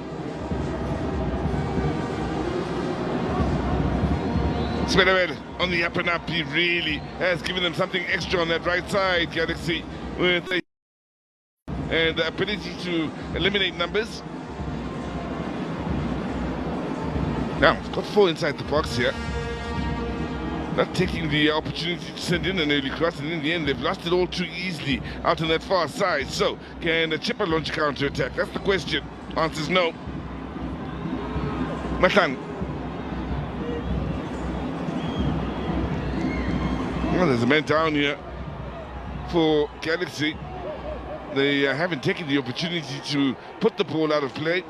Spiderhead on the up and up. He really has given them something extra on that right side, Galaxy, with and the ability to eliminate numbers. Now, it's got 4 inside the box here. Not taking the opportunity to send in an early cross, and in the end, they've lost it all too easily out on that far side. So, can Chippa launch a counter-attack? That's the question. Answer's no. Matang. Well, there's a man down here for Galaxy. They haven't taken the opportunity to put the ball out of play.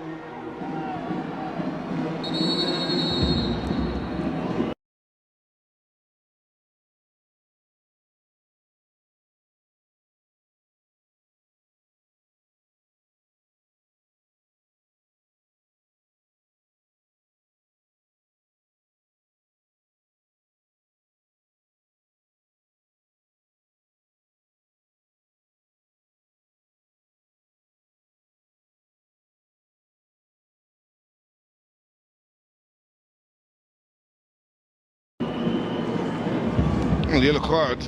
The yellow card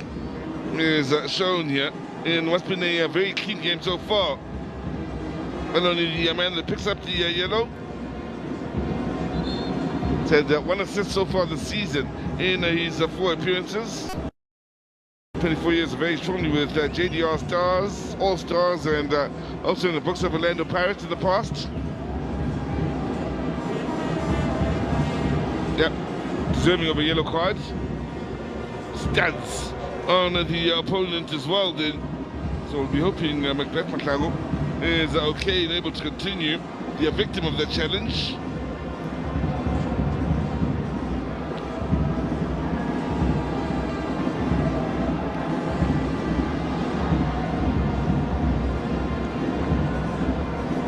is shown here in what's been a very clean game so far. And only the man that picks up the yellow said that 1 assist so far this season in his 4 appearances. 24 years, very strongly with JDR Stars, All-Stars, and also in the books of Orlando Pirates in the past. Yep, deserving of a yellow card. Stats on the opponent as well then. So we'll be hoping Macbeth Matlango is okay and able to continue. The victim of that challenge.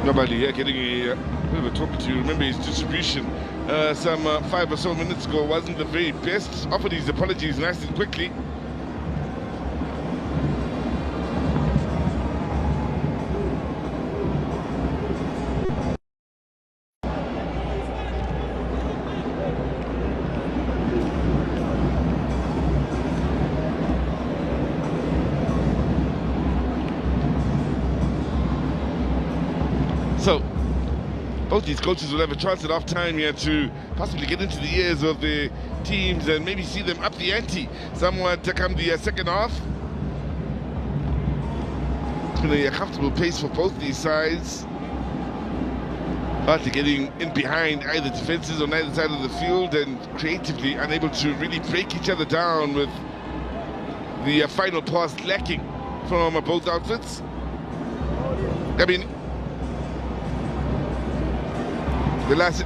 Nobody here getting a bit of a talk to. Remember his distribution some 5 or so minutes ago wasn't the very best. Offered his apologies nice and quickly. So, both these coaches will have a chance at half-time here to possibly get into the ears of the teams and maybe see them up the ante somewhat to come the second half. It's been a comfortable pace for both these sides. But they're getting in behind either defenses on either side of the field and creatively unable to really break each other down, with the final pass lacking from both outfits. I mean, the last...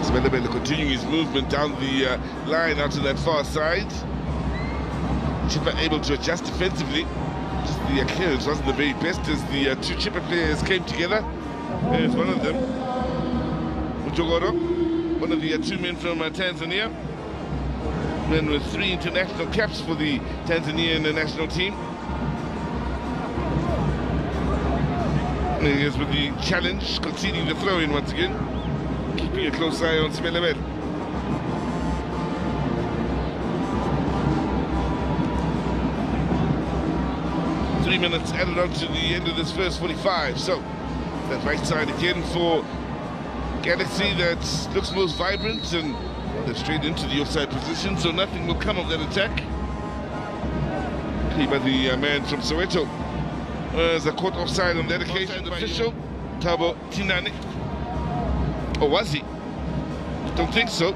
Smelabella continuing his movement down the line out to that far side. Chippa able to adjust defensively. Just the clearance wasn't the very best as the 2 Chippa players came together. There's one of them, Mujogoro. One of the 2 men from Tanzania, men with 3 international caps for the Tanzanian national team. And here's with the challenge, conceding the throw-in once again, keeping a close eye on Smelabel. Three minutes added on to the end of this first 45. So that right side again for Galaxy that looks most vibrant, and they're straight into the offside position, so nothing will come of that attack. Clean by the man from Soweto. There's a caught offside on that occasion. The official, Tabo Tinani. Or was he? Don't think so.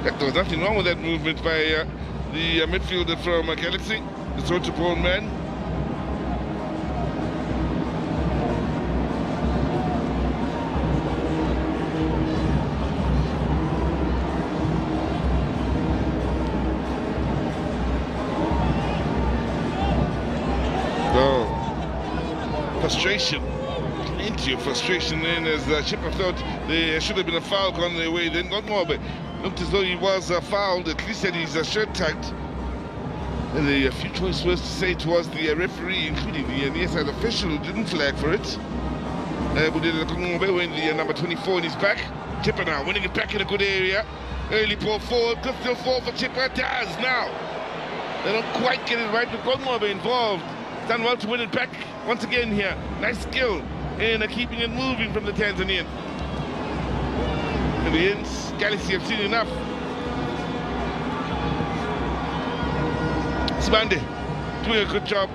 There was nothing wrong with that movement by the midfielder from Galaxy, the Soweto-born man. Frustration, plenty of frustration then, as Chippa thought there should have been a foul gone their way. Then got more, but looked as though he was fouled, at least had his shirt tugged. And the few choice words to say towards the referee, including the near side official who didn't flag for it. When the number 24 in his back. Chippa now winning it back in a good area. Early ball forward, good still fall for Chippa. Does now. They don't quite get it right, but Godmobe involved. Done well to win it back once again here. Nice skill in keeping it moving from the Tanzanian. In the end, Galaxy have seen enough. Sibande doing a good job.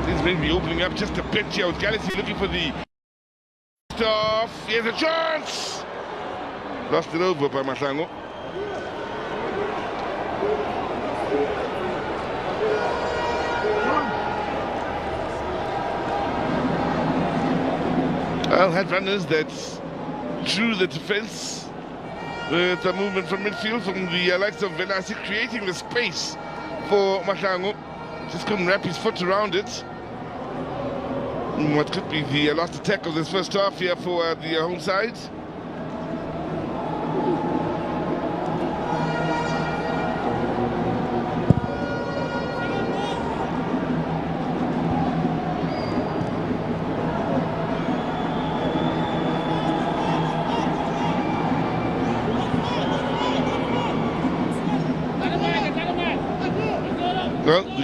Things may be opening up just a bit here with Galaxy looking for the stuff. Here's a chance! Lost it over by Matlango. Well, had runners that drew the defense with a movement from midfield from the likes of Velasi, creating the space for Matlango. Just couldn't wrap his foot around it. What could be the last attack of this first half here for the home side.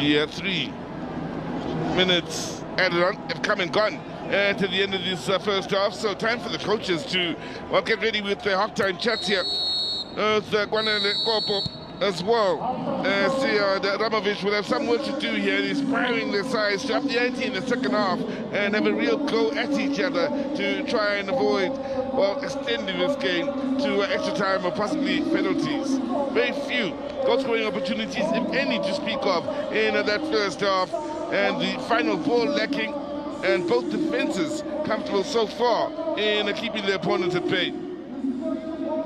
The 3 minutes added on have come and gone to the end of this first half. So time for the coaches to get ready with their halftime chats here. Gwanele Kopo as well. Ramovic will have some work to do here. He's firing their sides to up the ante in the second half and have a real go at each other to try and avoid, extending this game to extra time or possibly penalties. Very few goal-scoring opportunities, if any, to speak of in that first half, and the final ball lacking, and both defenses comfortable so far in keeping their opponents at bay.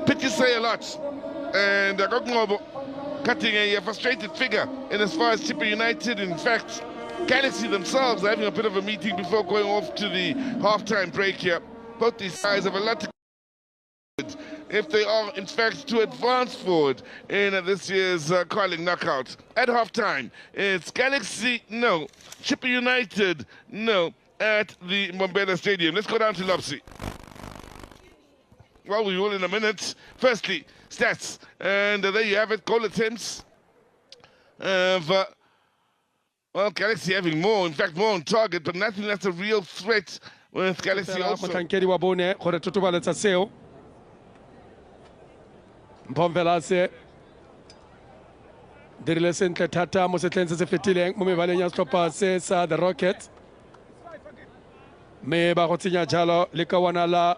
Pictures say a lot, and cutting a frustrated figure in as far as Chippa United. In fact, Galaxy themselves are having a bit of a meeting before going off to the halftime break here. Both these sides have a lot to if they are in fact to advance forward in this year's Carling knockout. At halftime, it's Galaxy no, Chippa United no at the Mbombela Stadium. Let's go down to Lopsy. Well, we will in a minute. Firstly, stats. And there you have it, goal attempts. Galaxy having more, in fact, more on target, but nothing that's a real threat with Galaxy also. Mpombela se dirile sentle thata mo setleng se se fetileng mo mebaleng ya setlhopha se sa the Rockets, me ba go tsenya jalo le kawana la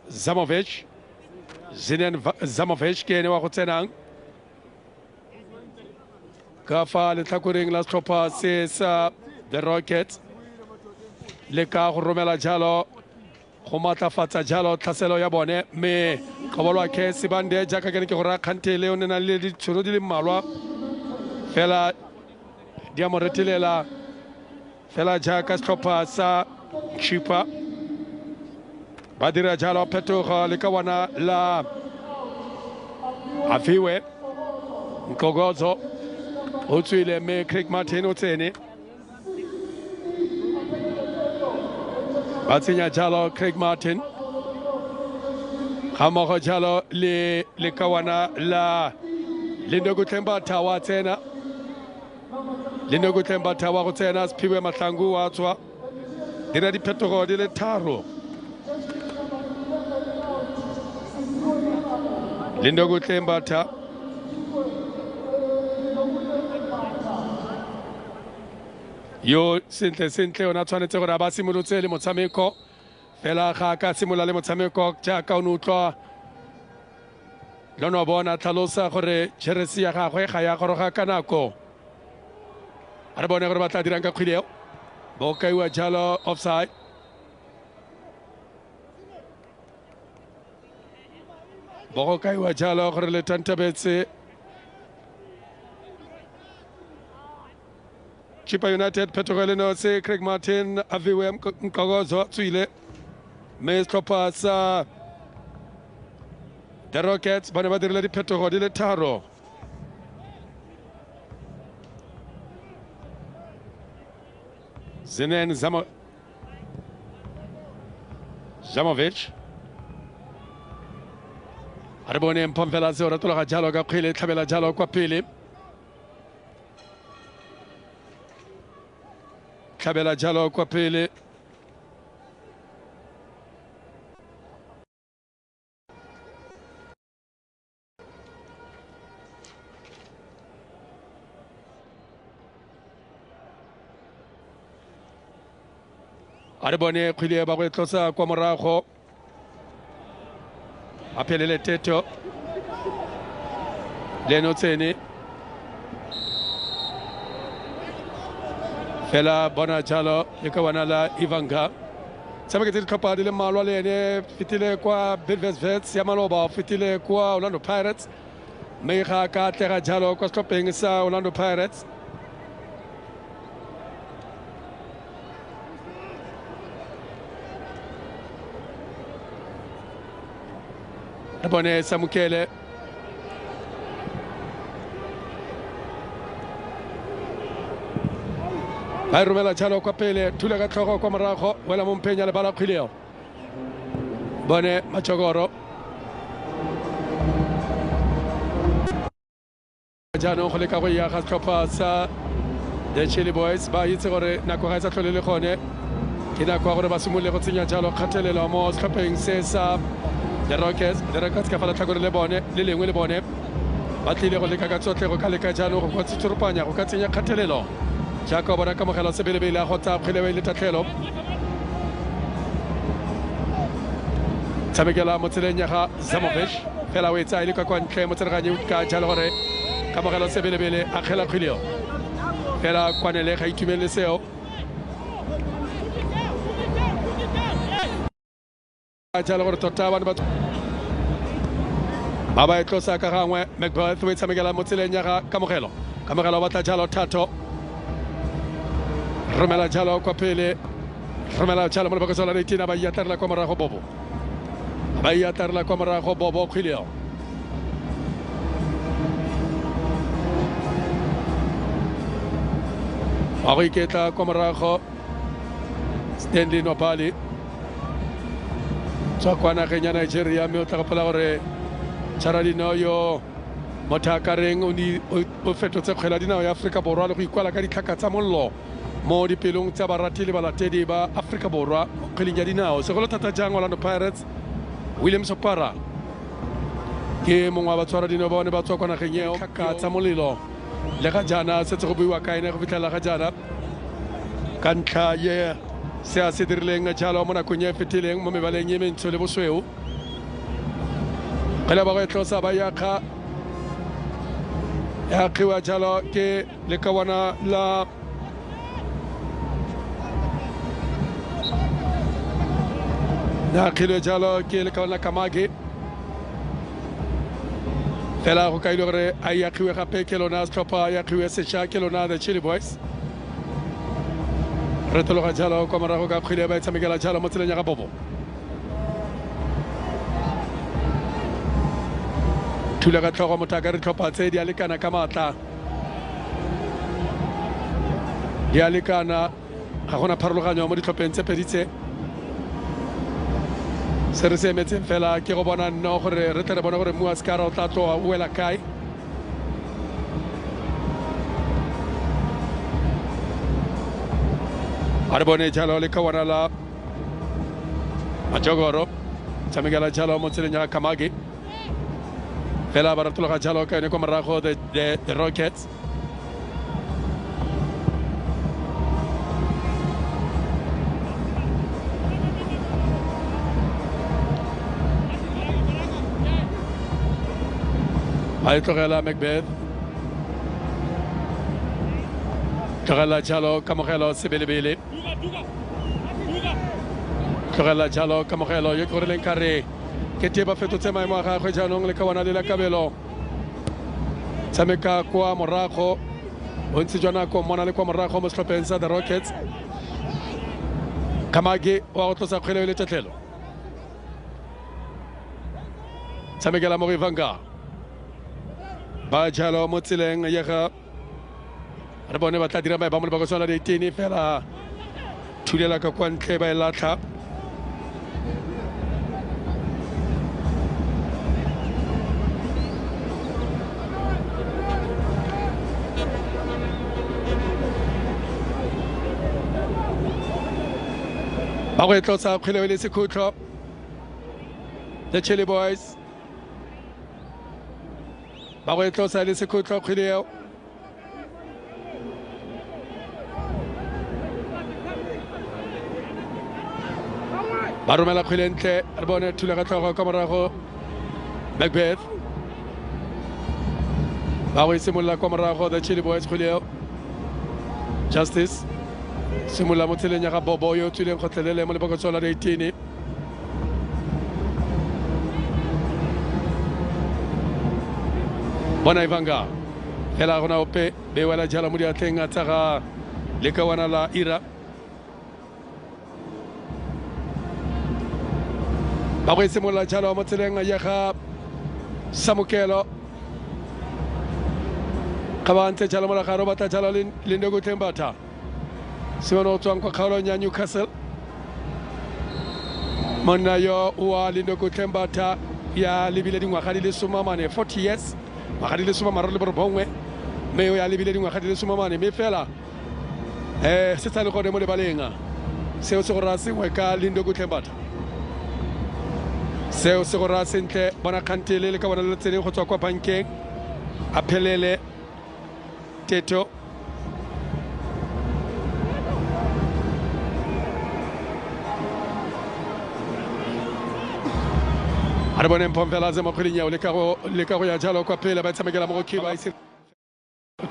Zamovic. Zinen Zamovic ke ene wa go tsenang ka fa letlhakoreng la setlhopha se sa the Rockets le ka go romela jalo go matlafatsa jalo tlhaselo ya bone, me kabolwa ke Sibande jaaka ke go ra khantele o nena le ditšhono di le mmalwa fela di a mo retelela fela jaaka setlhopha sa Chippa ba dira jalo phetogo le ka wana la Afiwe Nkogozo o tswile, me Craig Martin o tsene ba tsenya jalo Craig Martin ga mmogo jalo le kawana la Lindogo Thembatha wa tsena, Lindogo Thembatha wa go tsena, Siphiwe Mahlangu wa tswa, dira diphetogo di le tharo. Lindogo Thembatha yo sentle ona tshwanetse gore ba simolotse le motshameko fela ga ka simola le motshameko jaaka o utlwa lono bona tlhalosa gore jersey ya gagwe ga ya goroga ka nako. A re bone gore ba tla dirang ka kgwedi eo, bo kaiwa jalo offside. Bo kaiwa jalo gore le tantabetse Chippa United Petrolino se Craig Martin Aviwe Nkogozo tswile, me setlhopha sa the Rockets ba ne ba dirile diphetogo di le tharo. Zinen Zamovic a re bone Mpombela se o ratologa jalo ka kgwele tlhabela jalo kwa pele, tlhabela jalo kwa pele a re bone kgwele ba go e tlosa kwa morago a phelele Teto leno tsene fela bona jalo le ka wana la Ivanga tshameketse ditlhopha di le mmalwa le ene, fetile kwa Bidvest ya Maloba, fetile kwa Orlando Pirates, mme ga ka tlega jalo kwa setlhopheng sa Orlando Pirates. Re bone Samukele ba romela jalo kwa pele, thula ka tlhogo kwa morago, wela mo mpenya le bala kgwileo bone Machogoro jaanong go leka go ya ga tlhopha sa the Chili Boys ba itse gore nako ga e sa tlhole le gone ke nako gore ba simolole go tsenya jalo kgatelelo mo setlhopheng se sa the Rockets ka fala tlhakore le bone le lengwe le bone ba tlile go leka ka tsotlhe go ka leka jaanong go tsitsoropanya go ka tsenya kgatelelo jaaka bona ka mogela se belebele go tsa kgwele le tatlhelo tshamekela mo tseleng ya ga Zamovic fela o etsa ile ka kwa ntle mo tsereganyi ka jalo gore ka mogela se belebele a khela kgweleo fela kwanele ga itumele seo jalo gore tota bana ba ba tlosa ka gangwe Macbeth o tshamekela mo tseleng ya ga kamogelo o batla jalo thato romela jalo kwa pele romela jalo mo bokosola le tina ba yatarla kwa morago bobo khileo a go iketla kwa morago Stanley Nopali tswa kwa nageng ya Nigeria mme o tla gopola gore Charadino yo mothakareng o fetotse kgwele dinao ya Aforika Borwa le go ikwala ka ditlhaka tsa mollo mo dipelong tsa barati le balatedi ba Aforika Borwa kgweleng ya dinao segolo thata jang Orlando Pirates William Sopara ke mongwe wa batshwaradino ba bone ba tswa kwa nageng eo ka tsa molelo le ga jaana setse go buiwa kaene go fitlhela ga jaana ka ntlha ye se a se dirileng jalo mo nakong e fetileng mo mebaleng e mentsho le bosweu kgwele ba go e tlosa ba ya kgiwa jalo ke lekawana la na khile jalo ke lekawana la Kamage fela go ka ile gore a ya kgiwe gape ke lona setlhopha ya kgiwe sešha ke lona the Chili Boys re tologa jalo kwa morago ka kgwele ba e tshamekela jalo mo tseleng ya ga bobo thula ka tlhogo motaka re tlhopha tse di a lekana ka maatla di a lekana ga gona pharologanyo mo ditlhopheng tse pedi tse se re se emetseng fela ke go bona nno gore re tle re bona gore Muaskara o tla tloa o wela kae a re bone jalo le kawana la Majogoro tshamekela jalo mo tseleng ya Kamage fela ba ratologa jalo ka ene kwa morago the Rockets a e tlogela Macbeth tlogela jalo kamogelo sebelebele tlogela jalo kamogelo yo ke goreleng kare ke tie ba fetotse maemo a gagwe jaanong le kawana le la kabelo tshameka kwa morago bontsi jwa nako mona le kwa morago mo setlhopheng sa the Rockets Kamage wa go tlosa kgwele le tetlelo tshamekela mo Ivanga ba jalo mo tseleng ya ga re bone ba tla dira ba mo le bakosona le 18 fela thulela ka kwa ntle ba e latlha ba go e tlosa kgwele le sekhutlo the Chili Boys ba go e tlosa le sekhutlo kgwele eo ba romela kgwele ntle re bone thula ka tlhogo ka morago Macbeth ba go e simolola kwa morago the Chili Boys kgwele eo Justice simolola mo tseleng ya ga Bobo yo tswileng kgotlhelele mo lebokotsola le 18 bona Ivanga fela gona ope be wela jalo mo diatleng a tsa ga lekawana la Ira ba go e simolola jalo mo tseleng ya ga Samukelo ka ba ntse jalo mo la garo batla jalo le Ndego Thembata Simon o tswang kwa kgaolong ya Newcastle monna yo wa Ndego Thembata ya lebile dingwaga di le 40 years magadi le 30 le borobongwe mme o ya lebile dingwaga di le somamane mme fela se sa le gone mo lebaleng seo se go raya sengwe ka Lindo Kutlembata seo se go raya sentle bona kgantele le ka bona le tseneng go tswa kwa bankeng a phelele Teto a re boneng Pompela ze mo kgweding yao le ka go ya jalo kwa pele ba tshamekela mo go Kiba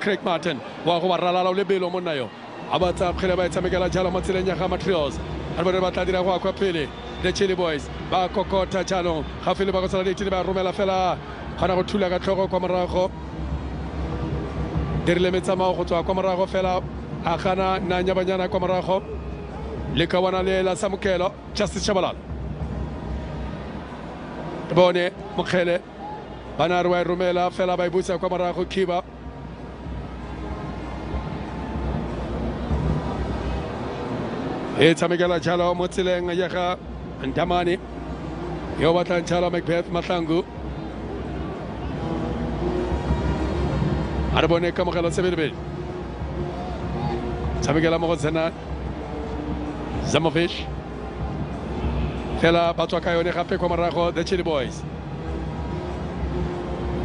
Craig Martin wa go ba ralala o lebelo mo nna yo a ba tsa kgwele ba tshamekela jalo mo tseleng ya ga Matrios a re bone ba tla dira go kwa pele the Chili Boys ba kokota jalo ga fele ba go tsala ditine ba romela fela gona go thula ka tlhogo kwa morago dirile metsamao go tswa kwa morago fela a gana nanya banyana kwa morago le ka bona le la Samukelo Justice Shabalala bone Mokgele bana re wa romela fela ba ibusa kwa morago Kiba e tshamekela jalo mo tseleng ya ga Ndamane yo batlang jalo Macbeth Mahlangu a re bone ka mogela sebelebele tshamekela mo go tsena Zamovic fela ba tswa ka yone gape kwa morago the Chili Boys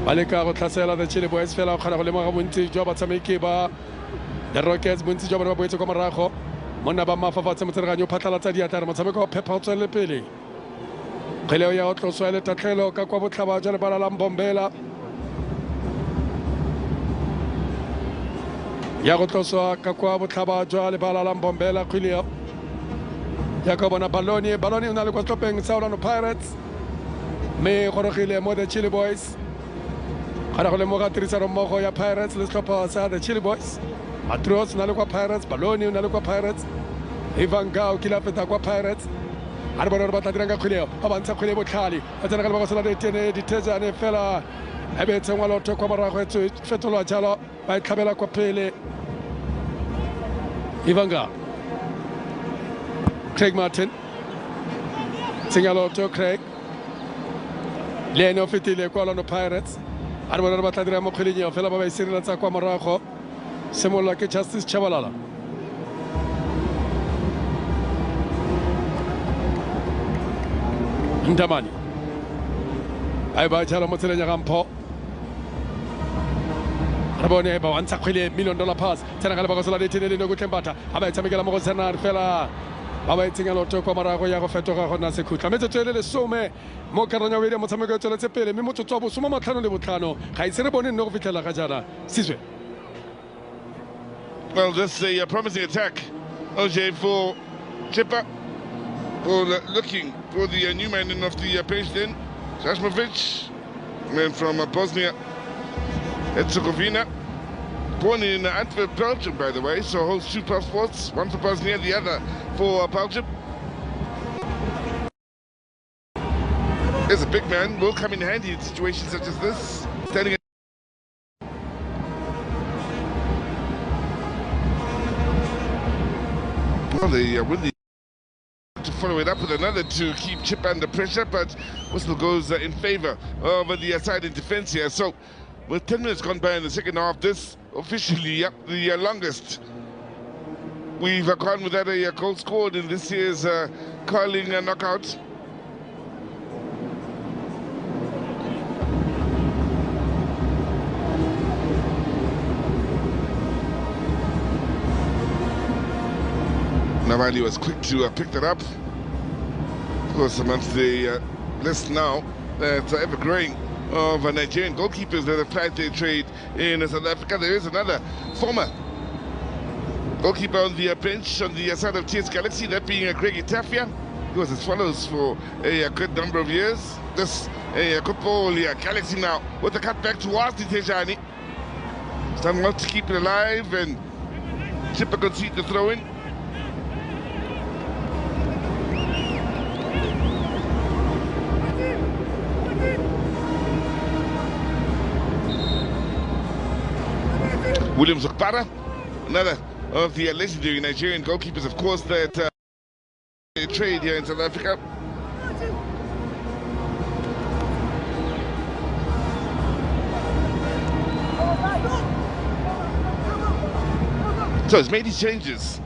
ba leka go tlhasela the Chili Boys fela o kgona go lemoga bontsi jwa batshameki ba the Rockets bontsi jwa bone ba boetse kwa morago monna ba mafafatse motseleganyo o phatlalatsa diatara motshameko wa phepa o tswelele pele kgweleo ya go tloswa le tatlhelo ka kwa botlhaba jwa lebala la Mbombela ya go tloswa ka kwa botlhaba jwa lebala la Mbombela kgweleo ya ka bona baloni o na le kwa setlhopheng sa Orlando Pirates mme gorogile mo the Chili Boys ga go lemoga tirisano mmogo ya Pirates le setlhopha sa the Chili Boys Matrios o na le kwa Pirates baloni o na le kwa Pirates Ivan Gao kila feta kwa Pirates a re bona gore ba tla dirang ka kgweleo ba bantsha kgwele botlhale ba tsena ka le ba go sela ditejane fela e be tsengwa lotho kwa morago e fetolwa jalo ba e tlhabela kwa pele Ivan Gao Craig Martin tsenya lotho Craig le ene o fetile kwa Orlando Pirates a re bona gore ba tla dira mo kgweleng eo fela ba ba e sireletsa kwa morago simolola ke Justice Chabalala Ndamane a e ba jalo mo tseleng ya ga Mpho re bone ba wantsha kgwele $1 million pass tsena ka le ba go sola ditene le go Tlembata a ba e tshamekela mo go Senare fela ba ba itsenya lotho kwa morago ya go fetoga go nna sekhutla metsotso e le lesome mo karanya o ile motshameko o tsweletse pele mme motsotso wa bo 55 ga ise re bone nne go fitlhela ga jana Sizwe. Well, just a promising attack, OJ, for Chippa, for looking for the new man in of the page then, Zashmovic, man from Bosnia Herzegovina, born in Antwerp, Belgium, by the way, so holds 2 passports, one for Bosnia, the other for Belgium. There's a big man, will come in handy in situations such as this, standing they will to follow it up with another to keep Chippa under pressure, but whistle goes in favor of the side in defense here. So with 10 minutes gone by in the second half, this officially the longest we've gone without a goal scored in this year's curling knockout. Navali was quick to pick that up. Of course, amongst the list now that's ever growing of Nigerian goalkeepers that have plied their trade in South Africa, there is another former goalkeeper on the bench on the side of TS Galaxy, that being Greg Itafia. He was as follows for a good number of years. This good ball, Galaxy now with the cut back towards the Tejani. It's done well to keep it alive, and Chippa concede the throw in. Williams Okpara, another of the legendary Nigerian goalkeepers, of course, that trade here in South Africa. So he's made his changes.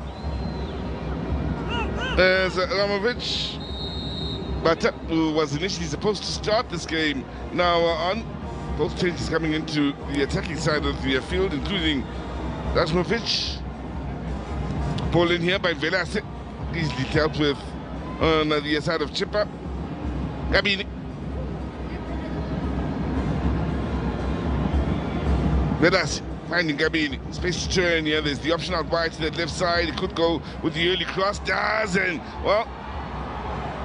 As Ramovic, but who was initially supposed to start this game, now on. Both changes coming into the attacking side of the field, including Ramovic. Ball in here by Velas, easily dealt with on the side of Chippa. Gabini. Velas finding Gabini. Space to turn here. There's the option out wide to that left side. It could go with the early cross. Doesn't. Well,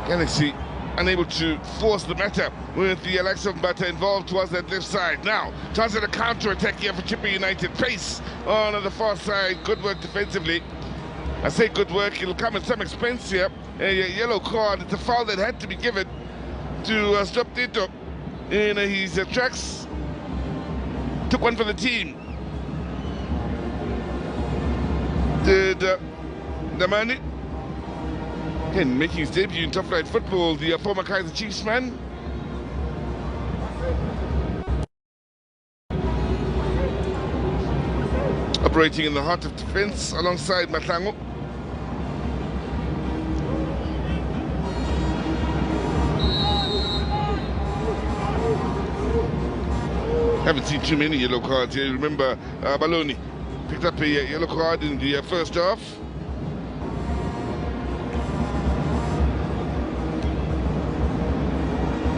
Galaxy unable to force the matter with the likes of Bata involved towards that left side. Now, tries to counter attack here for Chippa United. Pace on the far side. Good work defensively. I say good work, it'll come at some expense here. A yellow card, it's a foul that had to be given to stop Tito in his tracks. Took one for the team. Did Damani, again making his debut in top flight football, the former Kaiser Chiefs man. Operating in the heart of defense alongside Matlango. Haven't seen too many yellow cards here. Remember, Baloni picked up a yellow card in the first half.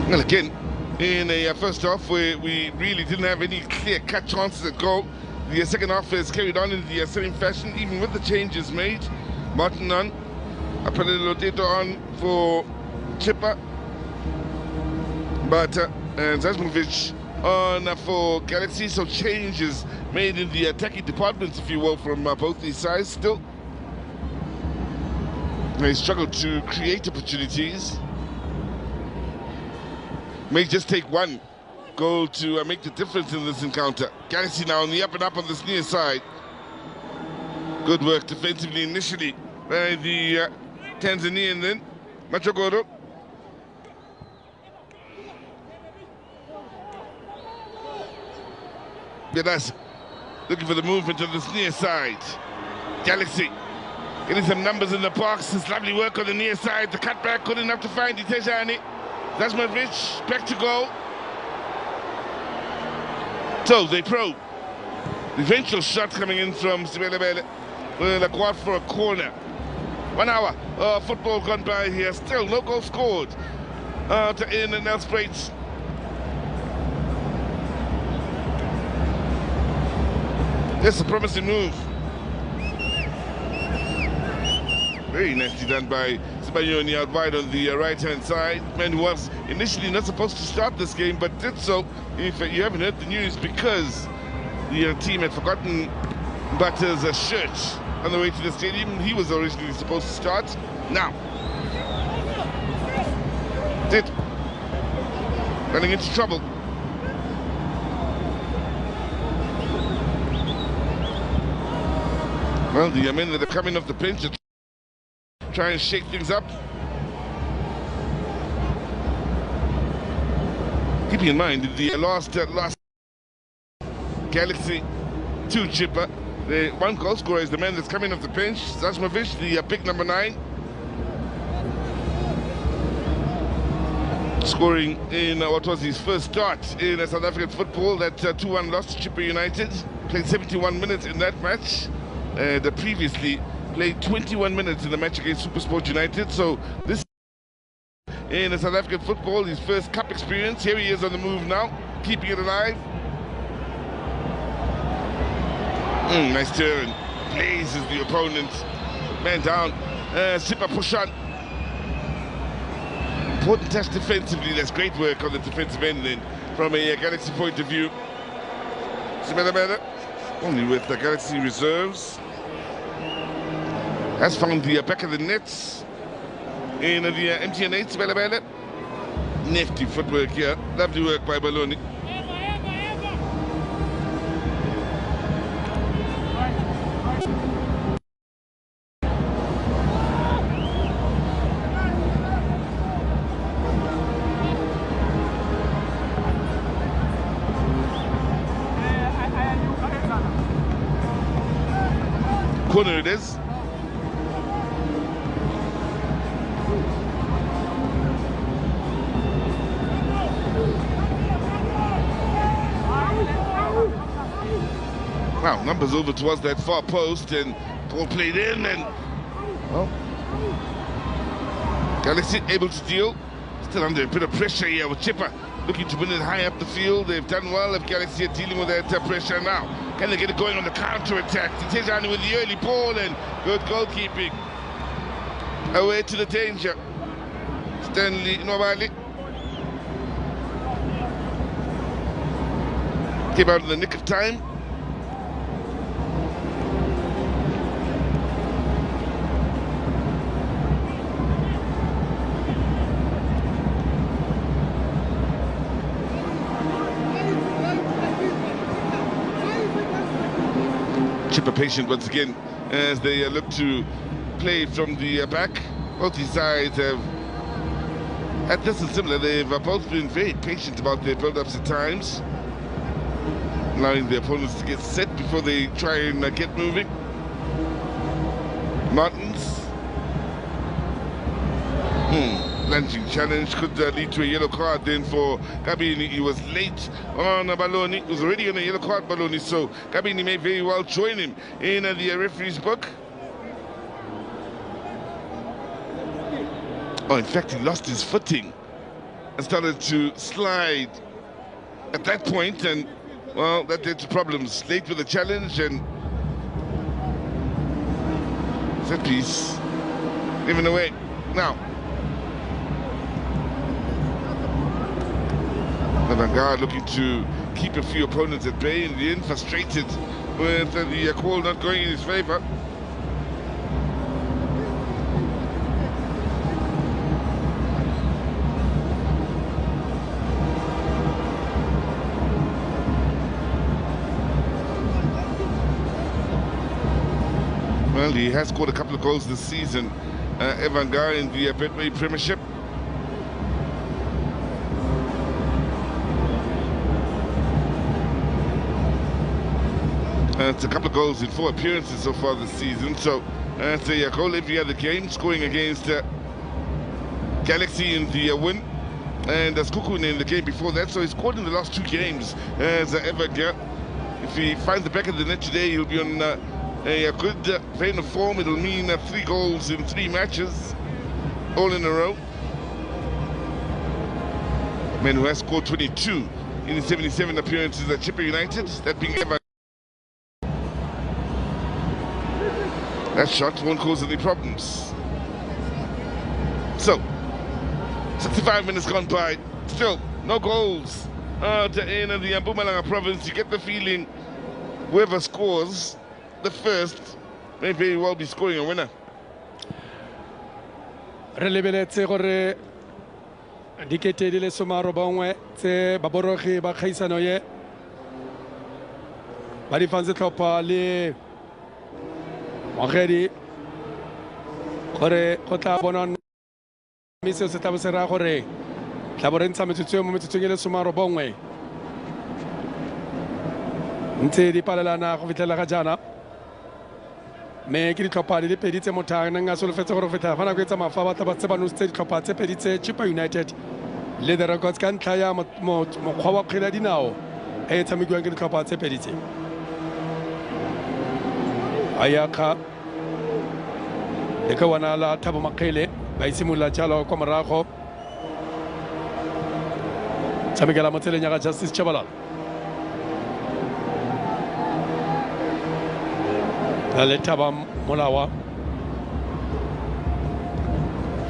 And again, in a first half where we really didn't have any clear-cut chances at goal, the second half is carried on in the same fashion, even with the changes made. Martin on, Apelelo Tito on for Chippa, but and Zazmovic on for Galaxy. So changes made in the attacking departments, if you will, from both these sides. Still, they struggle to create opportunities. May just take one goal to make the difference in this encounter. Galaxy now on the up and up on this near side. Good work defensively initially by the Tanzanian then. Machogoro. That's looking for the movement on this near side. Galaxy getting some numbers in the box. It's lovely work on the near side. The cutback good enough to find Itejani. Zasmovic back to goal. So they probe. The eventual shot coming in from Sibelebele. Well, a quad for a corner. 1 hour of football gone by here. Still no goal scored. To in and Nelspruit. That's a promising move. Very nicely done by Sibanyoni out wide on the right-hand side. Man who was initially not supposed to start this game, but did so, if you haven't heard the news, because the team had forgotten Butter's shirt on the way to the stadium. He was originally supposed to start. Now, did running into trouble. Well, the men that are coming off the bench are trying to shake things up. Keeping in mind the last Galaxy 2 Chippa, the one goal scorer is the man that's coming off the bench, Zasmovic, the pick number 9. Scoring in what was his first start in South African football, that 2-1 loss to Chippa United. Played 71 minutes in that match. Previously played 21 minutes in the match against SuperSport United. So this in South African football, his first cup experience. Here he is on the move now, keeping it alive. Nice turn. Blazes the opponent. Man down. Chippa push on. Important touch defensively. That's great work on the defensive end then from a Galaxy point of view. Simela only with the Galaxy reserves. Has found the back of the nets in the MTN8. Simela. Nifty footwork here. Lovely work by Baloni. corner it is. Wow, numbers over towards that far post and ball played in and, well, Galaxy able to deal. Still under a bit of pressure here with Chippa looking to win it high up the field. They've done well if Galaxy are dealing with that pressure now. Can they get it going on the counter-attack? Tijani with the early ball and good goalkeeping. Away to the danger. Stanley Nobali came out in the nick of time. Chippa patient once again as they look to play from the back. Both these sides have had this and similar. They've both been very patient about their build-ups at times, allowing the opponents to get set before they try and get moving. Martins. Lunging challenge could lead to a yellow card then for Gabini. He was late on Baloni. He was already on a yellow card, Baloni, so Gabini may very well join him in the referee's book. Oh, in fact, he lost his footing and started to slide at that point, and, well, that led to problems. Late with the challenge and set piece given away. Now, Vanguard looking to keep a few opponents at bay in the end, frustrated with the call not going in his favour. Well, he has scored a couple of goals this season, Evangar, in the Betway Premiership. It's a couple of goals in 4 appearances so far this season, so it's a goal every other game, scoring against Galaxy in the win, and Skukun in the game before that, so he scored in the last 2 games as Evangar. If he finds the back of the net today, he'll be on a good vein of form. It'll mean 3 goals in 3 matches, all in a row. Man who has scored 22 in his 77 appearances at Chippa United, that being Evangar. That shot won't cause any problems. So, 65 minutes gone by, still no goals in the Mpumalanga province. You get the feeling whoever scores the first may very well be scoring a winner. Re lebeletse gore dikete di le somaro bongwe tse baborogi ba khaisano ye ba di fantse tlhopha le mogedi gore go tla bona mme seo se tla bo se raya gore tla bo re ntsha metsotso mo metsotsong e le somaro bongwe ntse di palelana go fitlhela ga jaana, mme ke ditlhopha di le pedi tse mothang nang a solofetse gore go fitlhela fa nako e tsamaya fa ba tla ba tse ba nositse ditlhopha tse pedi tse Chippa United le the Records ka ntlha ya mokgwa wa kgwele ya dinao e tshamekiwang ke ditlhopha tse pedi tse. Ayaka le ka wana la Thabo Makgele ba isimolola jalo kwa morago tshamekela mo tseleng ya ga Justice Chabalala le Thaba Molawa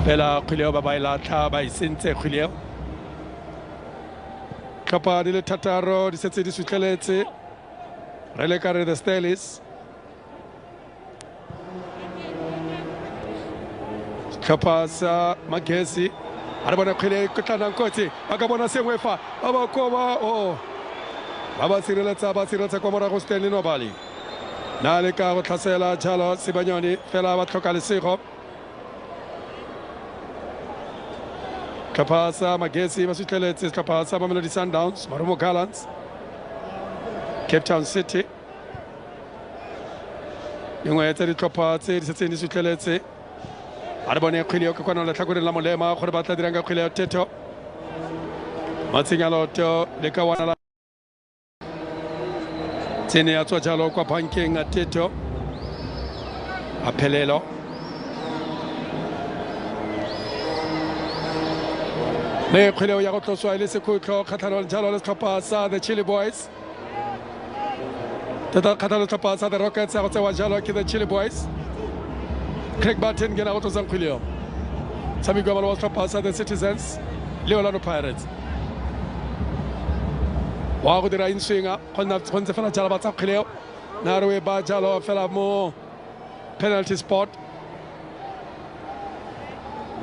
fela kgweleo ba ba e latlha ba e sentse kgweleo. Tlhopha di le thataro di setse di sutlheletse re le ka re the Stelis. Tlhopha sa Magesi a re bona kgwele e tlanang kotsi ba ka bona sengwe fa ba ba koba ba ba sireletsa kwa morago Stanley Nobali na le ka go tlhasela jalo Sebanyoni fela ba tlhoka lesego. Tlhopha sa Magesi ba sutlheletse tlhopha sa Mamelodi Sundowns, Marumo Gallants, Cape Town City engwe tsa ditlhopha tse di setseng di sutlheletse a re bone kgwele eo ka kwana letlhakoreng la molema gore ba tla dirang ka kgwele ya Teto Matsinyaloto le ka wana la tsene ya tswa jalo kwa bankeng a Teto a phelelo me kgwele ya go tloswa le sekhutlho kgatlhanong jalo le setlhopha sa the Chili Boys tata kgatlhanong setlhopha sa the Rockets ya go tsewa jalo ke the Chili Boys Craig Barton ke na go tlosang kgwele eo tshameko wa balo wa setlhopha sa the Citizens le Orlando Pirates wa go dira inswinga go ntse fela jalo ba tsa kgwele eo naare ba jalo fela mo penalty spot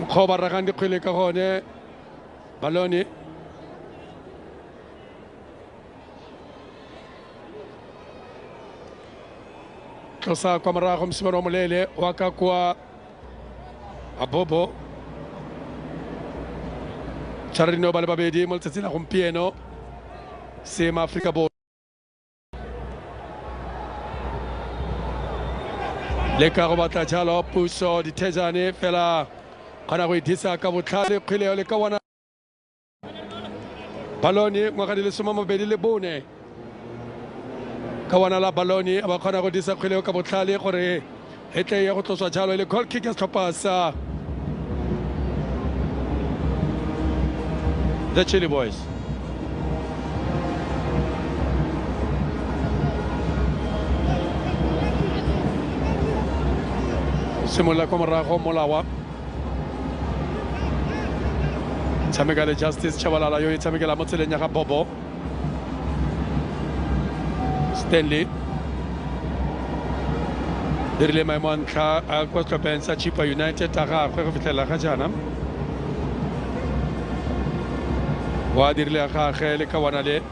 go ba ragang dikgwele ka gone baloni tlosa kwa morago mosimane wa molele wa ka kwa abobo tšharino ba le babedi mo letsatsing la gompieno seema Aforika Borwa le ka go batla jalo puso dithejane fela kgona go edisa ka botlhale kgwele le ka wana baloni ngwaga di le 24 ka wana la baloni ba kgona go disa kgwele ka botlhale gore e tle ya go tloswa jalo le goal kick ya setlhopha sa the Chili Boys simolola kwa morago molawa tshameka le Justice Chabalala yo e tshamekela mo tseleng ya ga Bobo Stanley dirile maemo a ntlha a kwa setlhopheng sa Chippa United a gagwe go fitlhelela ga jaana wa dirile ya gagwe le ka wana le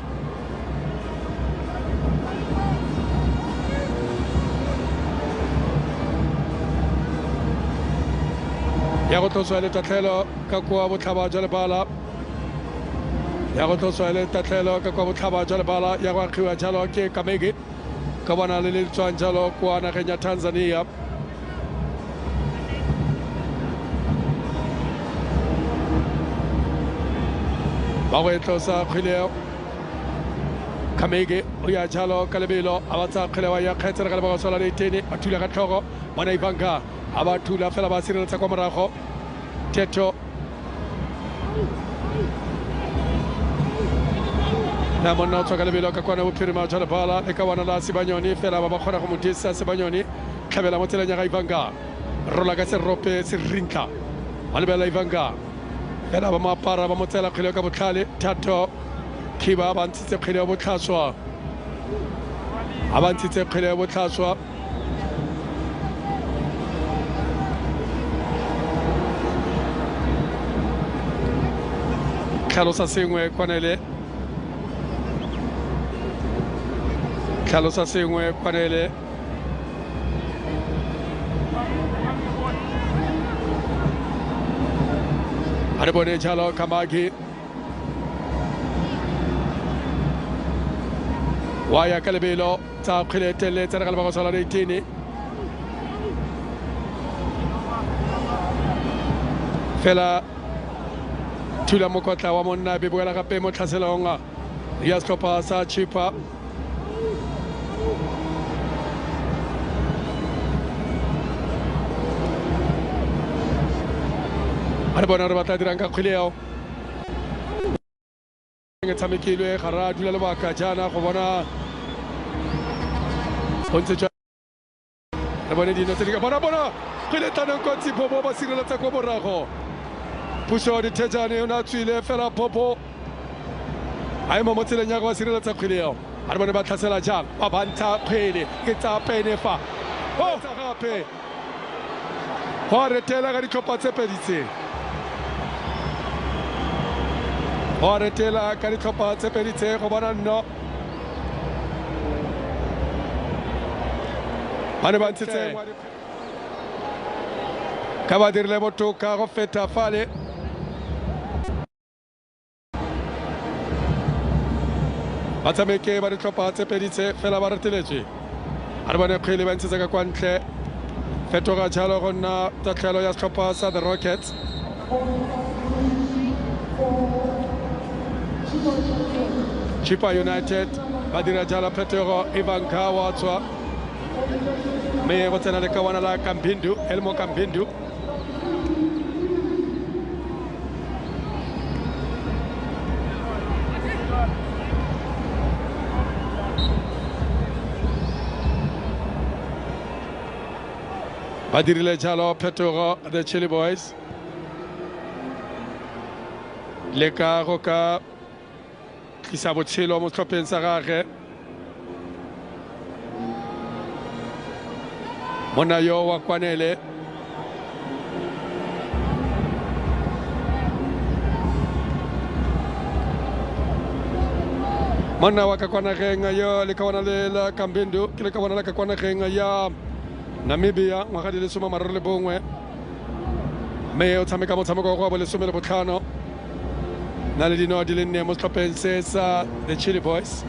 ya go tloswa le tatlhelo ka kwa botlhaba jwa lebala ya go tloswa le tatlhelo ka kwa botlhaba jwa lebala ya go akgiwa jalo ke Kamegi ka bona le le tswang jalo kwa nageng ya Tanzania ba go e tlosa kgwele eo Kamegi o ya jalo ka lebelo a batsa kgwele wa ya kgetsere ka le ba go sola le itene a thula ka tlhogo bona Ivanga a ba thula fela ba sireletsa kwa morago Teto na monna o tswa ka lebelo ka kwana bophirima jwa lebala le ka wana la Sibanyoni fela ba ba kgona go mo disa Sibanyoni tlhabela mo tseleng ya ga Ivanga rola ka serope se rintla ba lebela Ivanga fela ba moapara ba mo tsela kgwele ka botlhale Tato khiba ba ntshitse kgwele ya botlhaswa a ba ntshitse kgwele ya botlhaswa tlhalosa sengwe kwanele tlhalosa sengwe kwanele a re bone jalo Kamagi wa ya ka lebelo tsa kgwele tele tsa re ka le ba go sola le itene fela thula mokotla wa monna be boela gape mo tlhaselong ya setlhopha sa Chippa a re bona re batla dirang ka kgwele eo e tshamekilwe ga ra dula lebaka jaana go bona go ntse jwa re bone dino tse di ka bona kgwele tanang kotsi Bobo ba sireletsa kwa morago puso dithejane o ne a tswile fela Popo a ema mo tseleng ya go ba sireletsa kgwele eo a re bone ba tlhasela jang ba bantsha kgwele ke tsa pene fa tsa gape go a retela ka ditlhopha tse peditse go a retela ka ditlhopha tse peditse go bona nno ba ne ba ntshitse ka ba dirile botoka go feta fale batshameke ba ditlhopha tse peditse fela ba reteletswe a re bone kgwele ba ntshetsa ka kwa ntle fetoga jalo go nna tatlhelo ya setlhopha sa the Rockets. Chippa United ba dira jalo phetogo Ivanka wa tswa mme go tsena le kawana la Kambindu Elmo Kambindu. ba dirile jalo phetogo the Chili Boys le ka go ka tlisa botshelo mo setlhopheng sa gage. Monna yo wa Kwanele monna wa ka kwanageng yo le ka bona le la Kambindu ke le ka bona la ka kwanageng ya Namibia ngwaga di le 31 mme o tshameka motshameko go ba le 15 na le dino di le 4 mo setlhopheng se sa the Chili Boys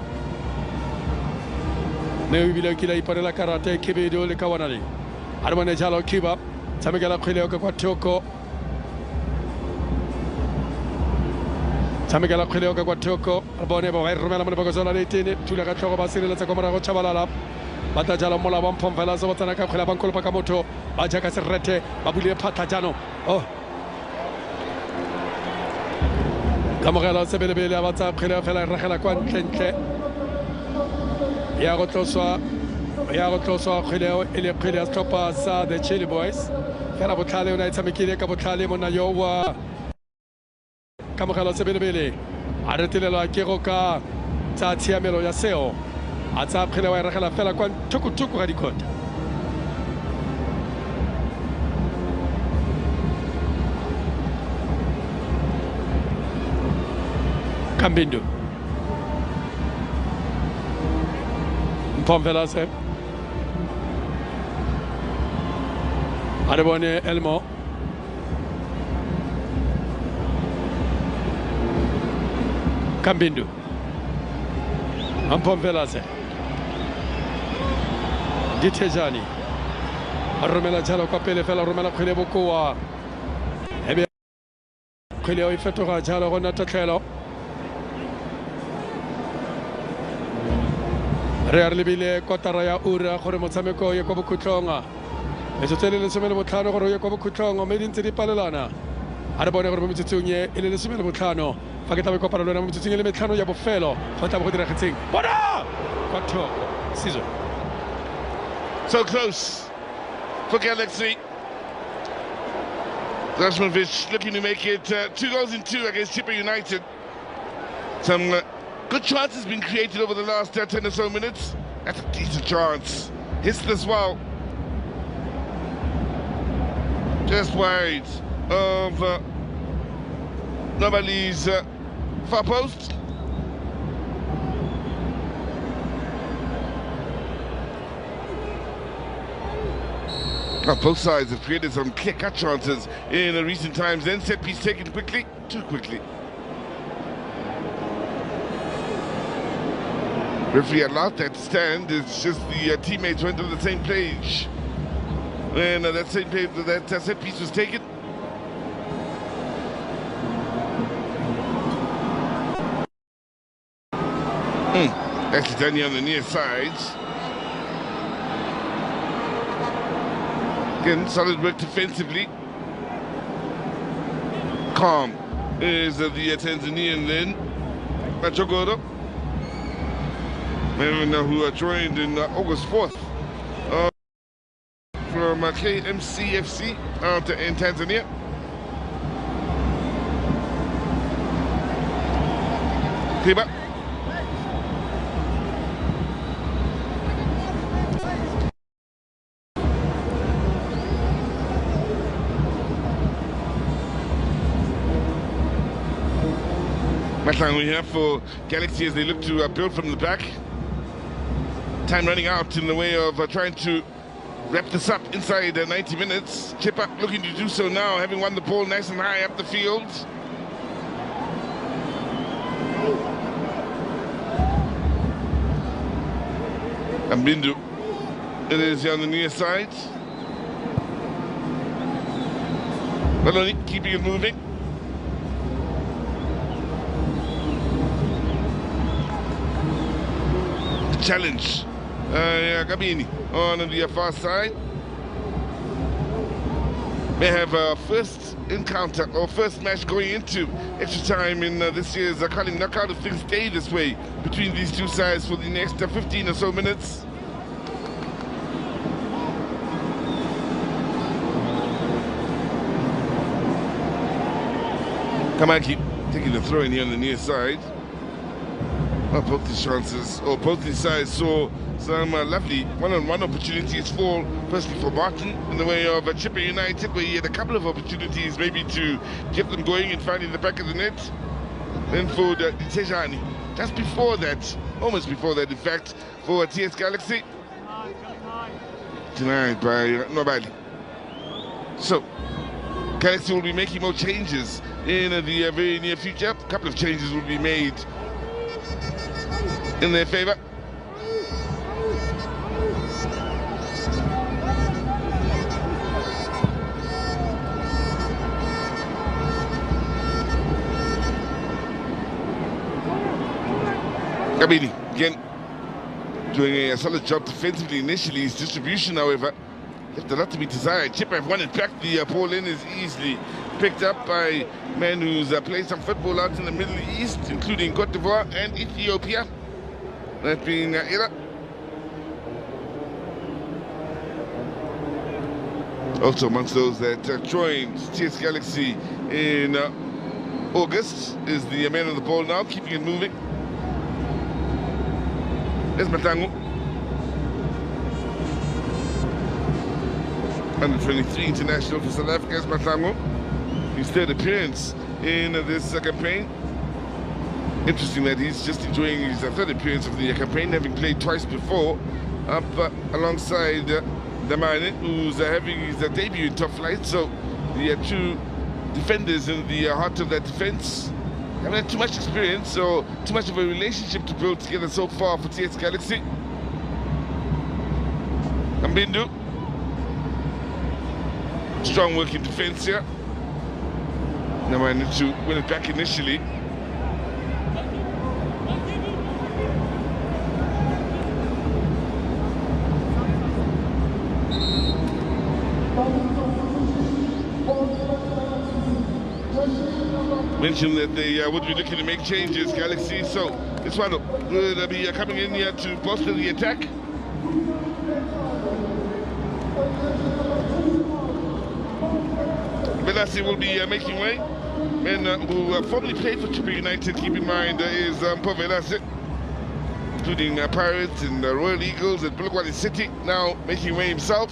mme o bile ke la iponela karate Kibidu le ka bona le a re bone jalo Kiba tshamekela kgwele ka kwa Thoko tshamekela kgwele ka kwa Thoko re bone ba e romela mo lebokosong le tene thula ka tlhogo ba sireletsa ka morago Chabalala ba tla jala mola ba mphompela se ba tsena ka kgwele ba nkolopa ka motho ba jaka serete ba buile phatla jano kamogela sebelebele a ba tsa kgwele fela regela kwa ntlentle ya go tloswa kgwele e le kgwele ya setlhopha sa the Chili Boys fela botlhale o na e tshamekile ka botlhale monna yo wa kamogela sebelebele a retelelwa ke go ka tsa tshiamelo ya seo a tsa kgwele wa e regela fela kwa thukutuku ga dikota. Kambindu Mpomvela se a re bone Elmo Kambindu Mpomvela se Ditejani a romela jalo kwa pele fela romela kgwele bokoa ebe kgwele o e fetoga jalo go nna tatlhelo re a re lebile kotara ya ura gore motshameko ye kwa bokhutlhong metsotso le 15 gore ye kwa bokhutlhong mme di ntse di palelana a re bone gore mo metsotsong e le 15 fa ke tlabe kopana le wena mo metsotsong e le 5 ya bofelo go tlabe go diragetseng bona kwa Thoko Sizo. So close for Galaxy. Zasmovic looking to make it 2 goals in 2 against Chippa United. Some good chances been created over the last 10 or so minutes. That's a decent chance. Hits as well. Just wide of Nobali's far post. Both sides have created some clear-cut chances in the recent times. Then set piece taken quickly, too quickly. Referee allowed that to stand. It's just the teammates went on the same page when that same page that set piece was taken. That's Danny on the near sides. Again, solid work defensively. Calm is the Tanzanian then. Machogoro. Who joined in August 4th from KMCFC out in Tanzania. Chippa. Matlang we have for Galaxy as they look to build from the back. Time running out in the way of trying to wrap this up inside 90 minutes. Chippa looking to do so now, having won the ball nice and high up the field. And Bindu It is on the near side. Maloney keeping it moving. Challenge. Gabini on the far side. May have a first encounter or first match going into extra time in this year's Carling Knockout if things stay this way between these two sides for the next 15 or so minutes. Kamaki taking the throw in here on the near side. Well, both these chances, or both these sides saw some lovely one-on-one opportunities fall, firstly for Martin in the way of Chippa United, where he had a couple of opportunities maybe to get them going and finding the back of the net. Then for Tejani, just before that, almost before that in fact, for TS Galaxy. Denied by Nobali. So, Galaxy will be making more changes in the very near future. A couple of changes will be made in their favour. Gabini, again, doing a solid job defensively initially. His distribution, however, left a lot to be desired. Chippa have won it back. The ball in is easily picked up by men who's played some football out in the Middle East, including Cote d'Ivoire and Ethiopia. That being Ira. Also amongst those that joined TS Galaxy in August is the man on the ball now, keeping it moving. There's Matango. Under 23 international for South Africa is Matango. His third appearance in this campaign. Interesting that he's just enjoying his third appearance of the campaign, having played twice before, up alongside Damane, who's having his debut in top flight. So the two defenders in the heart of that defense haven't had too much experience or too much of a relationship to build together so far for TS Galaxy. Mbindu, strong work in defense here. Damane to win it back initially. Mentioned that they would be looking to make changes, Galaxy, so this one will be coming in here to bolster the attack. Benassi will be making way. Men who formerly played for Chippa United, keep in mind, is Benassi, including Pirates and Royal Eagles and Bulgakow City, now making way himself.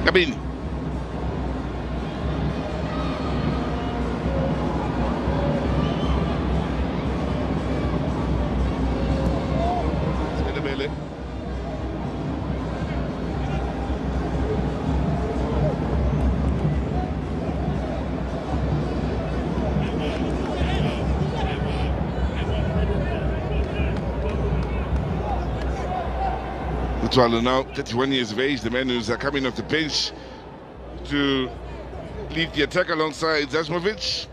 Gabini. Twala now, 31 years of age, the man who's coming off the bench to lead the attack alongside Zazmovic.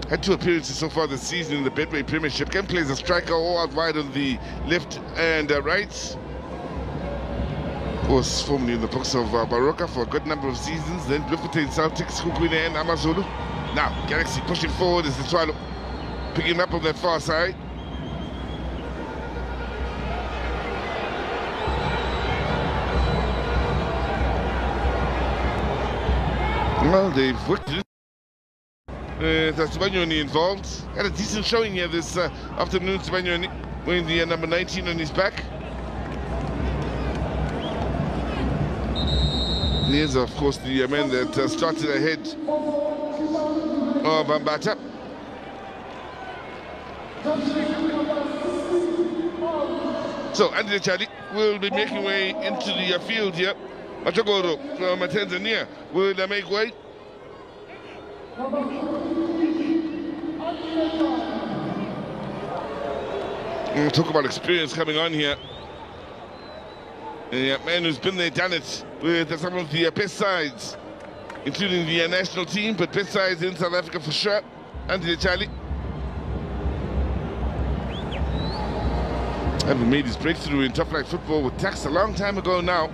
Had 2 appearances so far this season in the Betway Premiership. Can play as a striker or out wide on the left and right. Was formerly in the books of Baroka for a good number of seasons. Then Bloemfontein Celtics, Kukwina and Amazulu. Now, Galaxy pushing forward as the Twala picking up on that far side. Well, they've worked it with Sibanyoni involved. Had a decent showing here this afternoon. Sibanyoni wearing the number 19 on his back. He is, of course, the man that started ahead of Mbata. So, Andy Charlie will be making way into the field here. Machagoro from Tanzania will make way. Talk about experience coming on here. A man who's been there, done it with some of the best sides, including the national team, but best sides in South Africa for sure. Anthony Charlie. Having made his breakthrough in top flight football with Tax a long time ago now.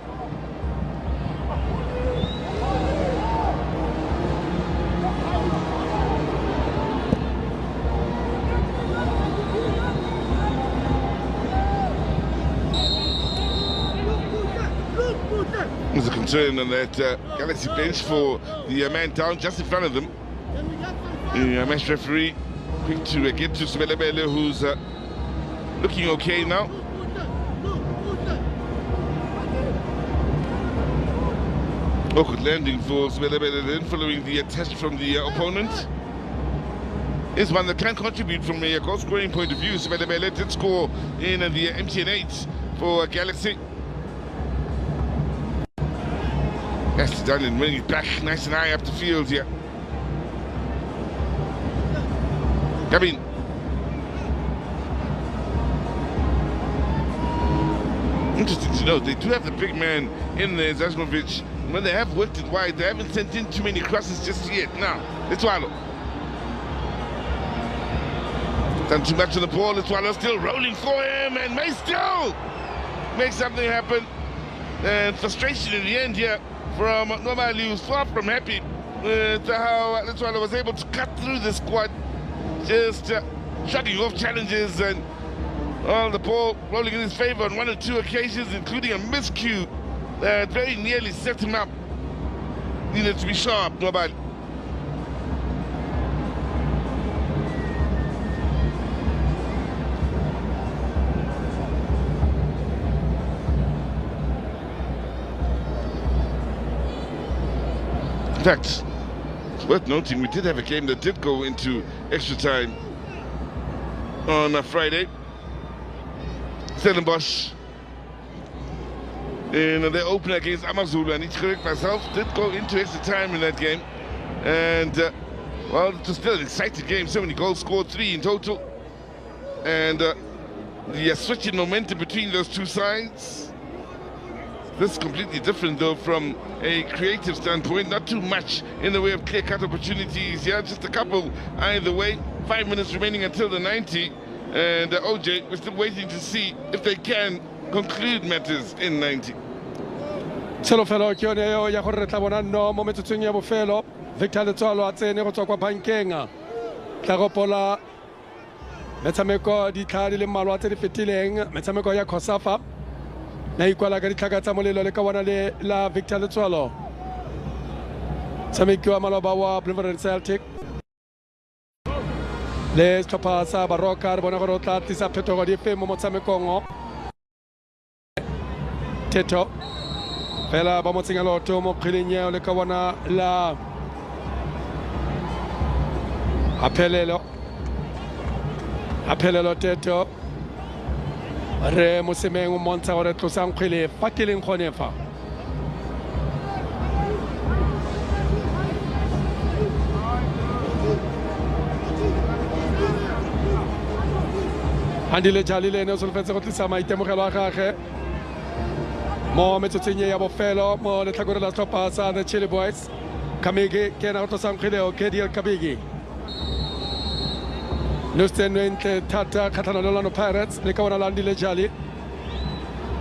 There's a concern on that Galaxy bench for the man down just in front of them. The match referee quick to get to Sibelebele, who's looking okay now. Awkward landing for Sibelebele then, following the attack from the opponent. Is one that can contribute from a goal scoring point of view. Sibelebele did score in the MTN 8 for Galaxy. Nicely done and winning it back nice and high up the field here. Gavin. Interesting to note, they do have the big man in there, Zazmovic. When they have worked it wide, they haven't sent in too many crosses just yet. Now, Litwalo. Done too much on the ball. Litwalo still rolling for him and may still make something happen. And frustration in the end here from Normali, who's far from happy with how Litwalo was able to cut through the squad, just shrugging off challenges and the ball rolling in his favor on one or two occasions, including a miscue that very nearly set him up. Needed to be sharp, Normali. In fact, it's worth noting we did have a game that did go into extra time on a Friday. Stellenbosch in their opener against Amazulu, I need to correct myself, did go into extra time in that game. And, well, it was still an exciting game. So many goals scored, 3 in total. And the switch in momentum between those two sides. This is completely different, though, from a creative standpoint. Not too much in the way of clear-cut opportunities. Yeah, just a couple either way. 5 minutes remaining until the 90. And OJ, we're still waiting to see if they can conclude matters in 90. Tshelofelo ke yone eo ya gore re tla bona no mo metsotsong ya bofelo. Victor Letsoalo a tsene go tswa kwa bankeng. Tla gopola metshameko ditlha di le mmalwa tse di fetileng, metshameko ya Khosafa. Na ikwala ka ditlhaka tsa molelo le ka bona le la Victor Letsoalo. Tshamekiwa maloba wa Bloemfontein Celtic. Le setlhopha sa Baroka re bona gore o tla tlisa phetogo dife mo motshamekong. Teto fela ba motsenya loto mo kgweleng eo le ka bona la aphelelo Teto re mosemeng o montsha gore tlosang kgwele fa ke leng gone fa. Andile Jalile ne o solofetse go tlisa maitemogelo a gage mo metsotseng ya bofelo mo letlhakore la setlhopha sa the Chili Boys. Kamegi ke ena go tlosang kgwele ke Diel Kabegi. Nusten ntle thata kgatlhanong le Orlando Pirates le ka bona la Andile Jali.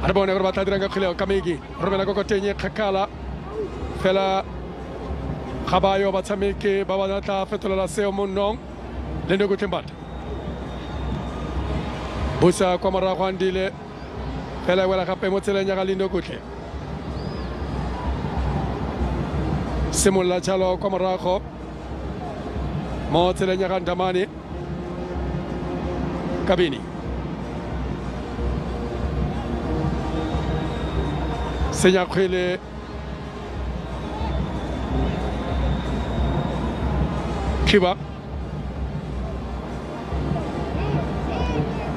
A re bone gore ba tla dirang ka kgwele Kamegi romela go kotenye kgakala fela ga bayo batshameki ba ba tla fetolela seo mo nnong le nego Tembata. Busa kwa morago Andile fela wela gape mo tseleng ya ga Lindo Kutle. Simolla jalo kwa morago mo tseleng ya ga Ndamane Kabini. Senya kgwele Chippa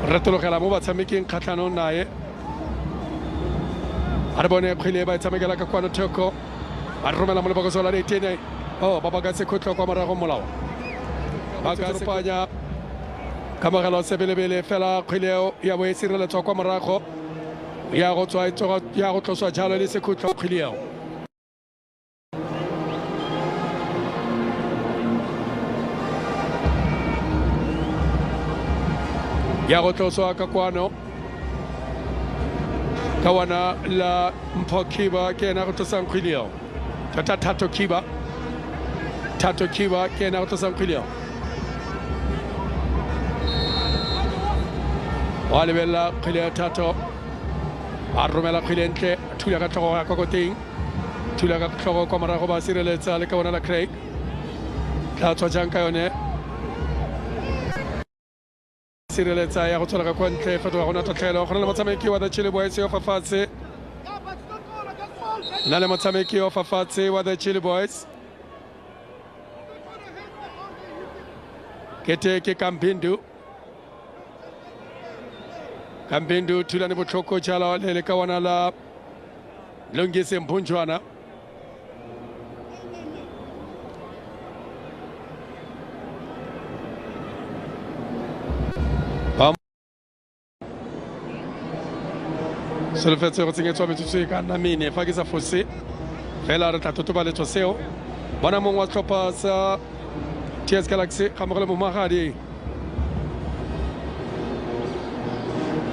retologela mo batshameking kgatlhanong nae a re bone kgwele ba e tshamekela ka kwano thoko a re romela mo lebokoso la ditene ba baka se khutlo kwa morago molao ba ka se panya kamogelo sebelebele fela kgwele ya bo e sireletswa kwa morago ya go tloswa jalo le sekhutlo kgwele ya go tloswa ka kwano ka wana la Mpho Kiba ke ena go tlosang kgwele Tato Kiba ke ena go tlosang kgwele wa lebella kgwele ya Tato a romela kgwele ntle thula ka tlhogo ya kokoteng thula ka tlhogo kwa morago ba sireletsa le ka bona la Craig tla tswa jang ka yone sireletsa ya go tshola ka kwa ntle fetoga gona tatlhelo go na le motshameki wa the Chile Boys yo fafatshe na le motshameki yo fafatshe wa the Chile Boys kete ke Kambindu thula ne botlhoko jalo le ka wana la Longise Mpunjwana se le fait go tsenyetswa metsotso e ka nna mene fa ke sa fose fela re tla totobaletswa seo bona mongwe wa tlhopha sa TS Galaxy ga mogele mo magadi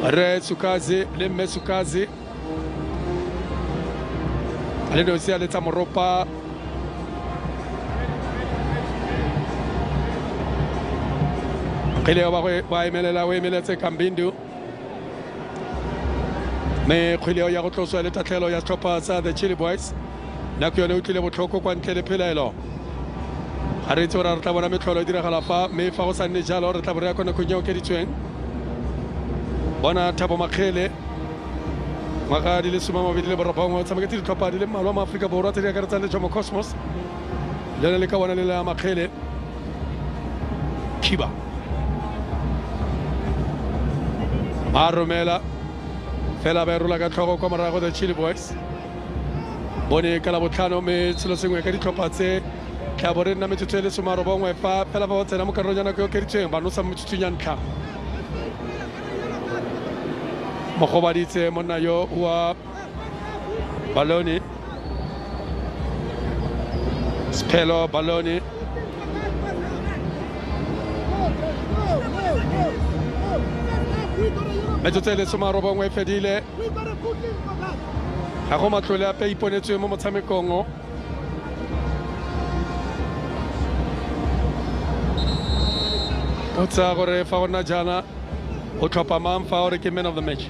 Re Sukazi le Mme Sukazi ale no sia le tsa moropa kgwele ba emelela o emeletse Kambindu me kgwele ya go tloswa le tatlhelo ya setlhopha sa the Chile Boys nako yone o tlile botlhoko kwa ntle le phelaelo ga re itse gore re tla bona metlholo e diragala fa mme fa go sa nne jalo re tla bo re ya ko nakong e okeditsweng bona Thabo Makgele ngwaga di le 28 o tshameketse ditlhopha di le mmalwa mo Aforika Borwa tse di akaretsang le Jomo Cosmos le le ka bona le la Makgele Kiba ba romela fela ba rola ka tlhogo kwa morago the Chile Boys bone ka la botlhano me tshelo sengwe ka ditlhopha tse tla bo re nna metsotso e le 19 fa fela ba tsena mo karolong ya nako e okeditsweng ba nosa metsotso ya ntlha mogobaditse monna yo wa Baloni Spelo Baloni metsotso e le 19 e fedile ga go matlole ape iponetswe mo motshamekong o tsa gore fa gona jana o tlhopha mang fa gore ke man of the match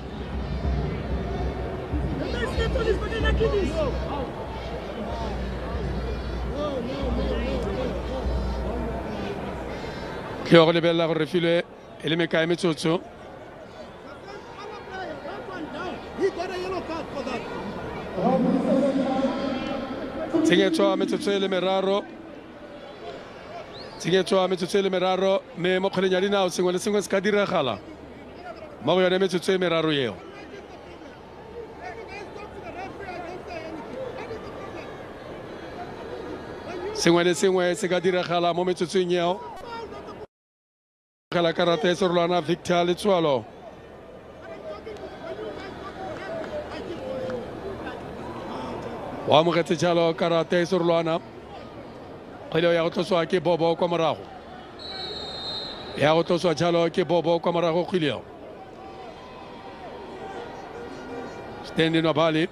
ke go lebelela gore refilwe e le mekae metsotso tshenyetswa metsotso e le meraro me mo kgweleng ya dinao sengwe le sengwe se ka diragala mo go yone metsotso e meraro eo sengwe le sengwe se ka diragala mo metsotsong eo gela karata e serolwana Victor Letswalo wa amogetse jalo karata e serolwana kgwele ya go tloswa ke Bobo kwa morago ya go tloswa jalo ke Bobo kwa morago kgwele Stanley Nobali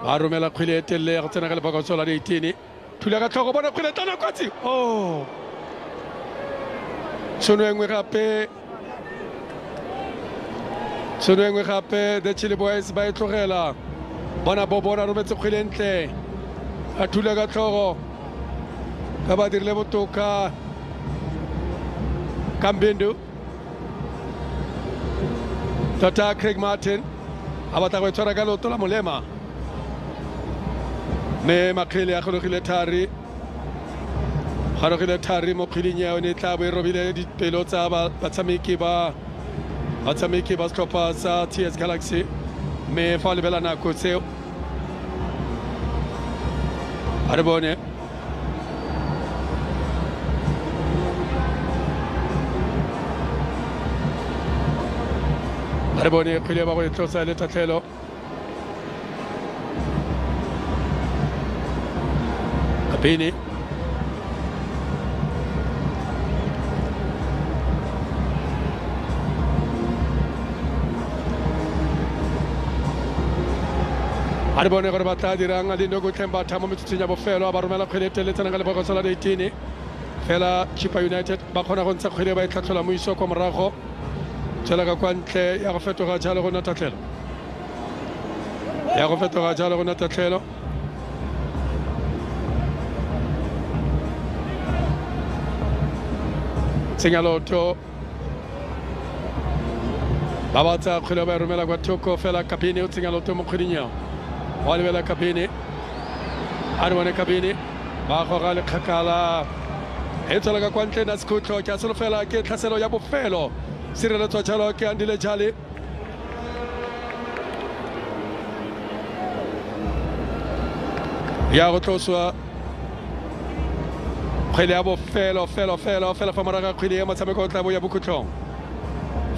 ba romela kgwele e telele ya go tsena ka lebakaso la 18 thula ka tlhogo bona kgwele tana kwatsi tšhono e nngwe gape the Chile Boys ba e tlogela bona Bobo ra rometse kgwele ntle a thula ka tlhogo ka ba dirile botoka Kambindu tota Craig Martin a batla go tshwara ka loto la molema me Makgele a gologile thari mo kgweleng ya yone tla bo e robile dipelo tsa batshameki ba batshameki ba setlhopha sa TS Galaxy mme fa lebela nako tseo a re bone kgwele ba go e tlosa le tatlhelo Kapini a re bone gore ba tla dirang a lindo go tlemba thamo metsotseng ya bofelo ba romela kgwele teletsana ka lebokoso la 18 fela Chippa United ba kgona go ntsha kgwele ba e tlhatlhola mo iso kwa morago tsela ka kwa ntle ya go fetoga jalo go nna tatlhelo tsenya loto ba batsa kgwele ba e romela kwa thoko fela Kapini o tsenya loto mo kgweding yao wa lebela Kapini a re bone Kapini ba goga le kgakala e tsela ka kwa ntle na sekhutlho ke a solofela ke tlhaselo ya bofelo sireletso jalo ke Andile Jali ya go tloswa kgwele ya bofelo fela fa moraga kgwele ya motshameko o tla bo ya bokhutlhong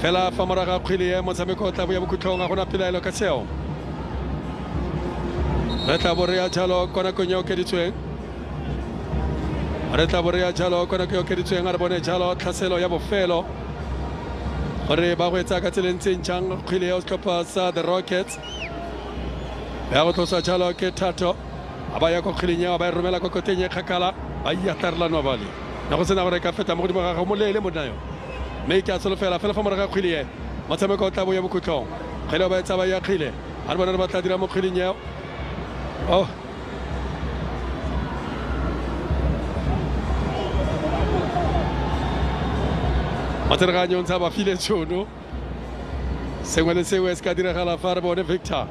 fela fa moraga kgwele ya motshameko o tla bo ya bokhutlhong a gona pelaelo ka seo re tla bo re ya jalo kwa nakong e okeditsweng a re bone jalo tlhaselo ya bofelo gore ba go etsa ka tseleng tse ntšhang kgwele ya setlhopha sa the Rockets ya go tlosa jalo ke Thato a ba ya ko kgweleng yao ba e romela ko koteng e kgakala ba iatarela nobale na go sena gore ka feta mo godimo ga gago molele mo nayo mme ke a solofela fela fa moraga kgwele e motshameko o tla bo ya bokhutlhong kgwele ba etsa ba ya kgwele a re bona re ba tla dira mo kgweleng yao matsereganyo ntse ba file tšhono sengwe le sengwe se ka diragala fa re bone Victor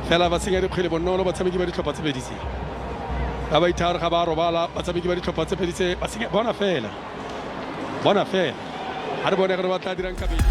fela ba senya dikgwele bonolo batshameki ba ditlhopha tse pedi tse ka ba ithare ga ba robala batshameki ba ditlhopha tse pedi tse ba senya bona fela a re bone gore ba tla dirang kabedi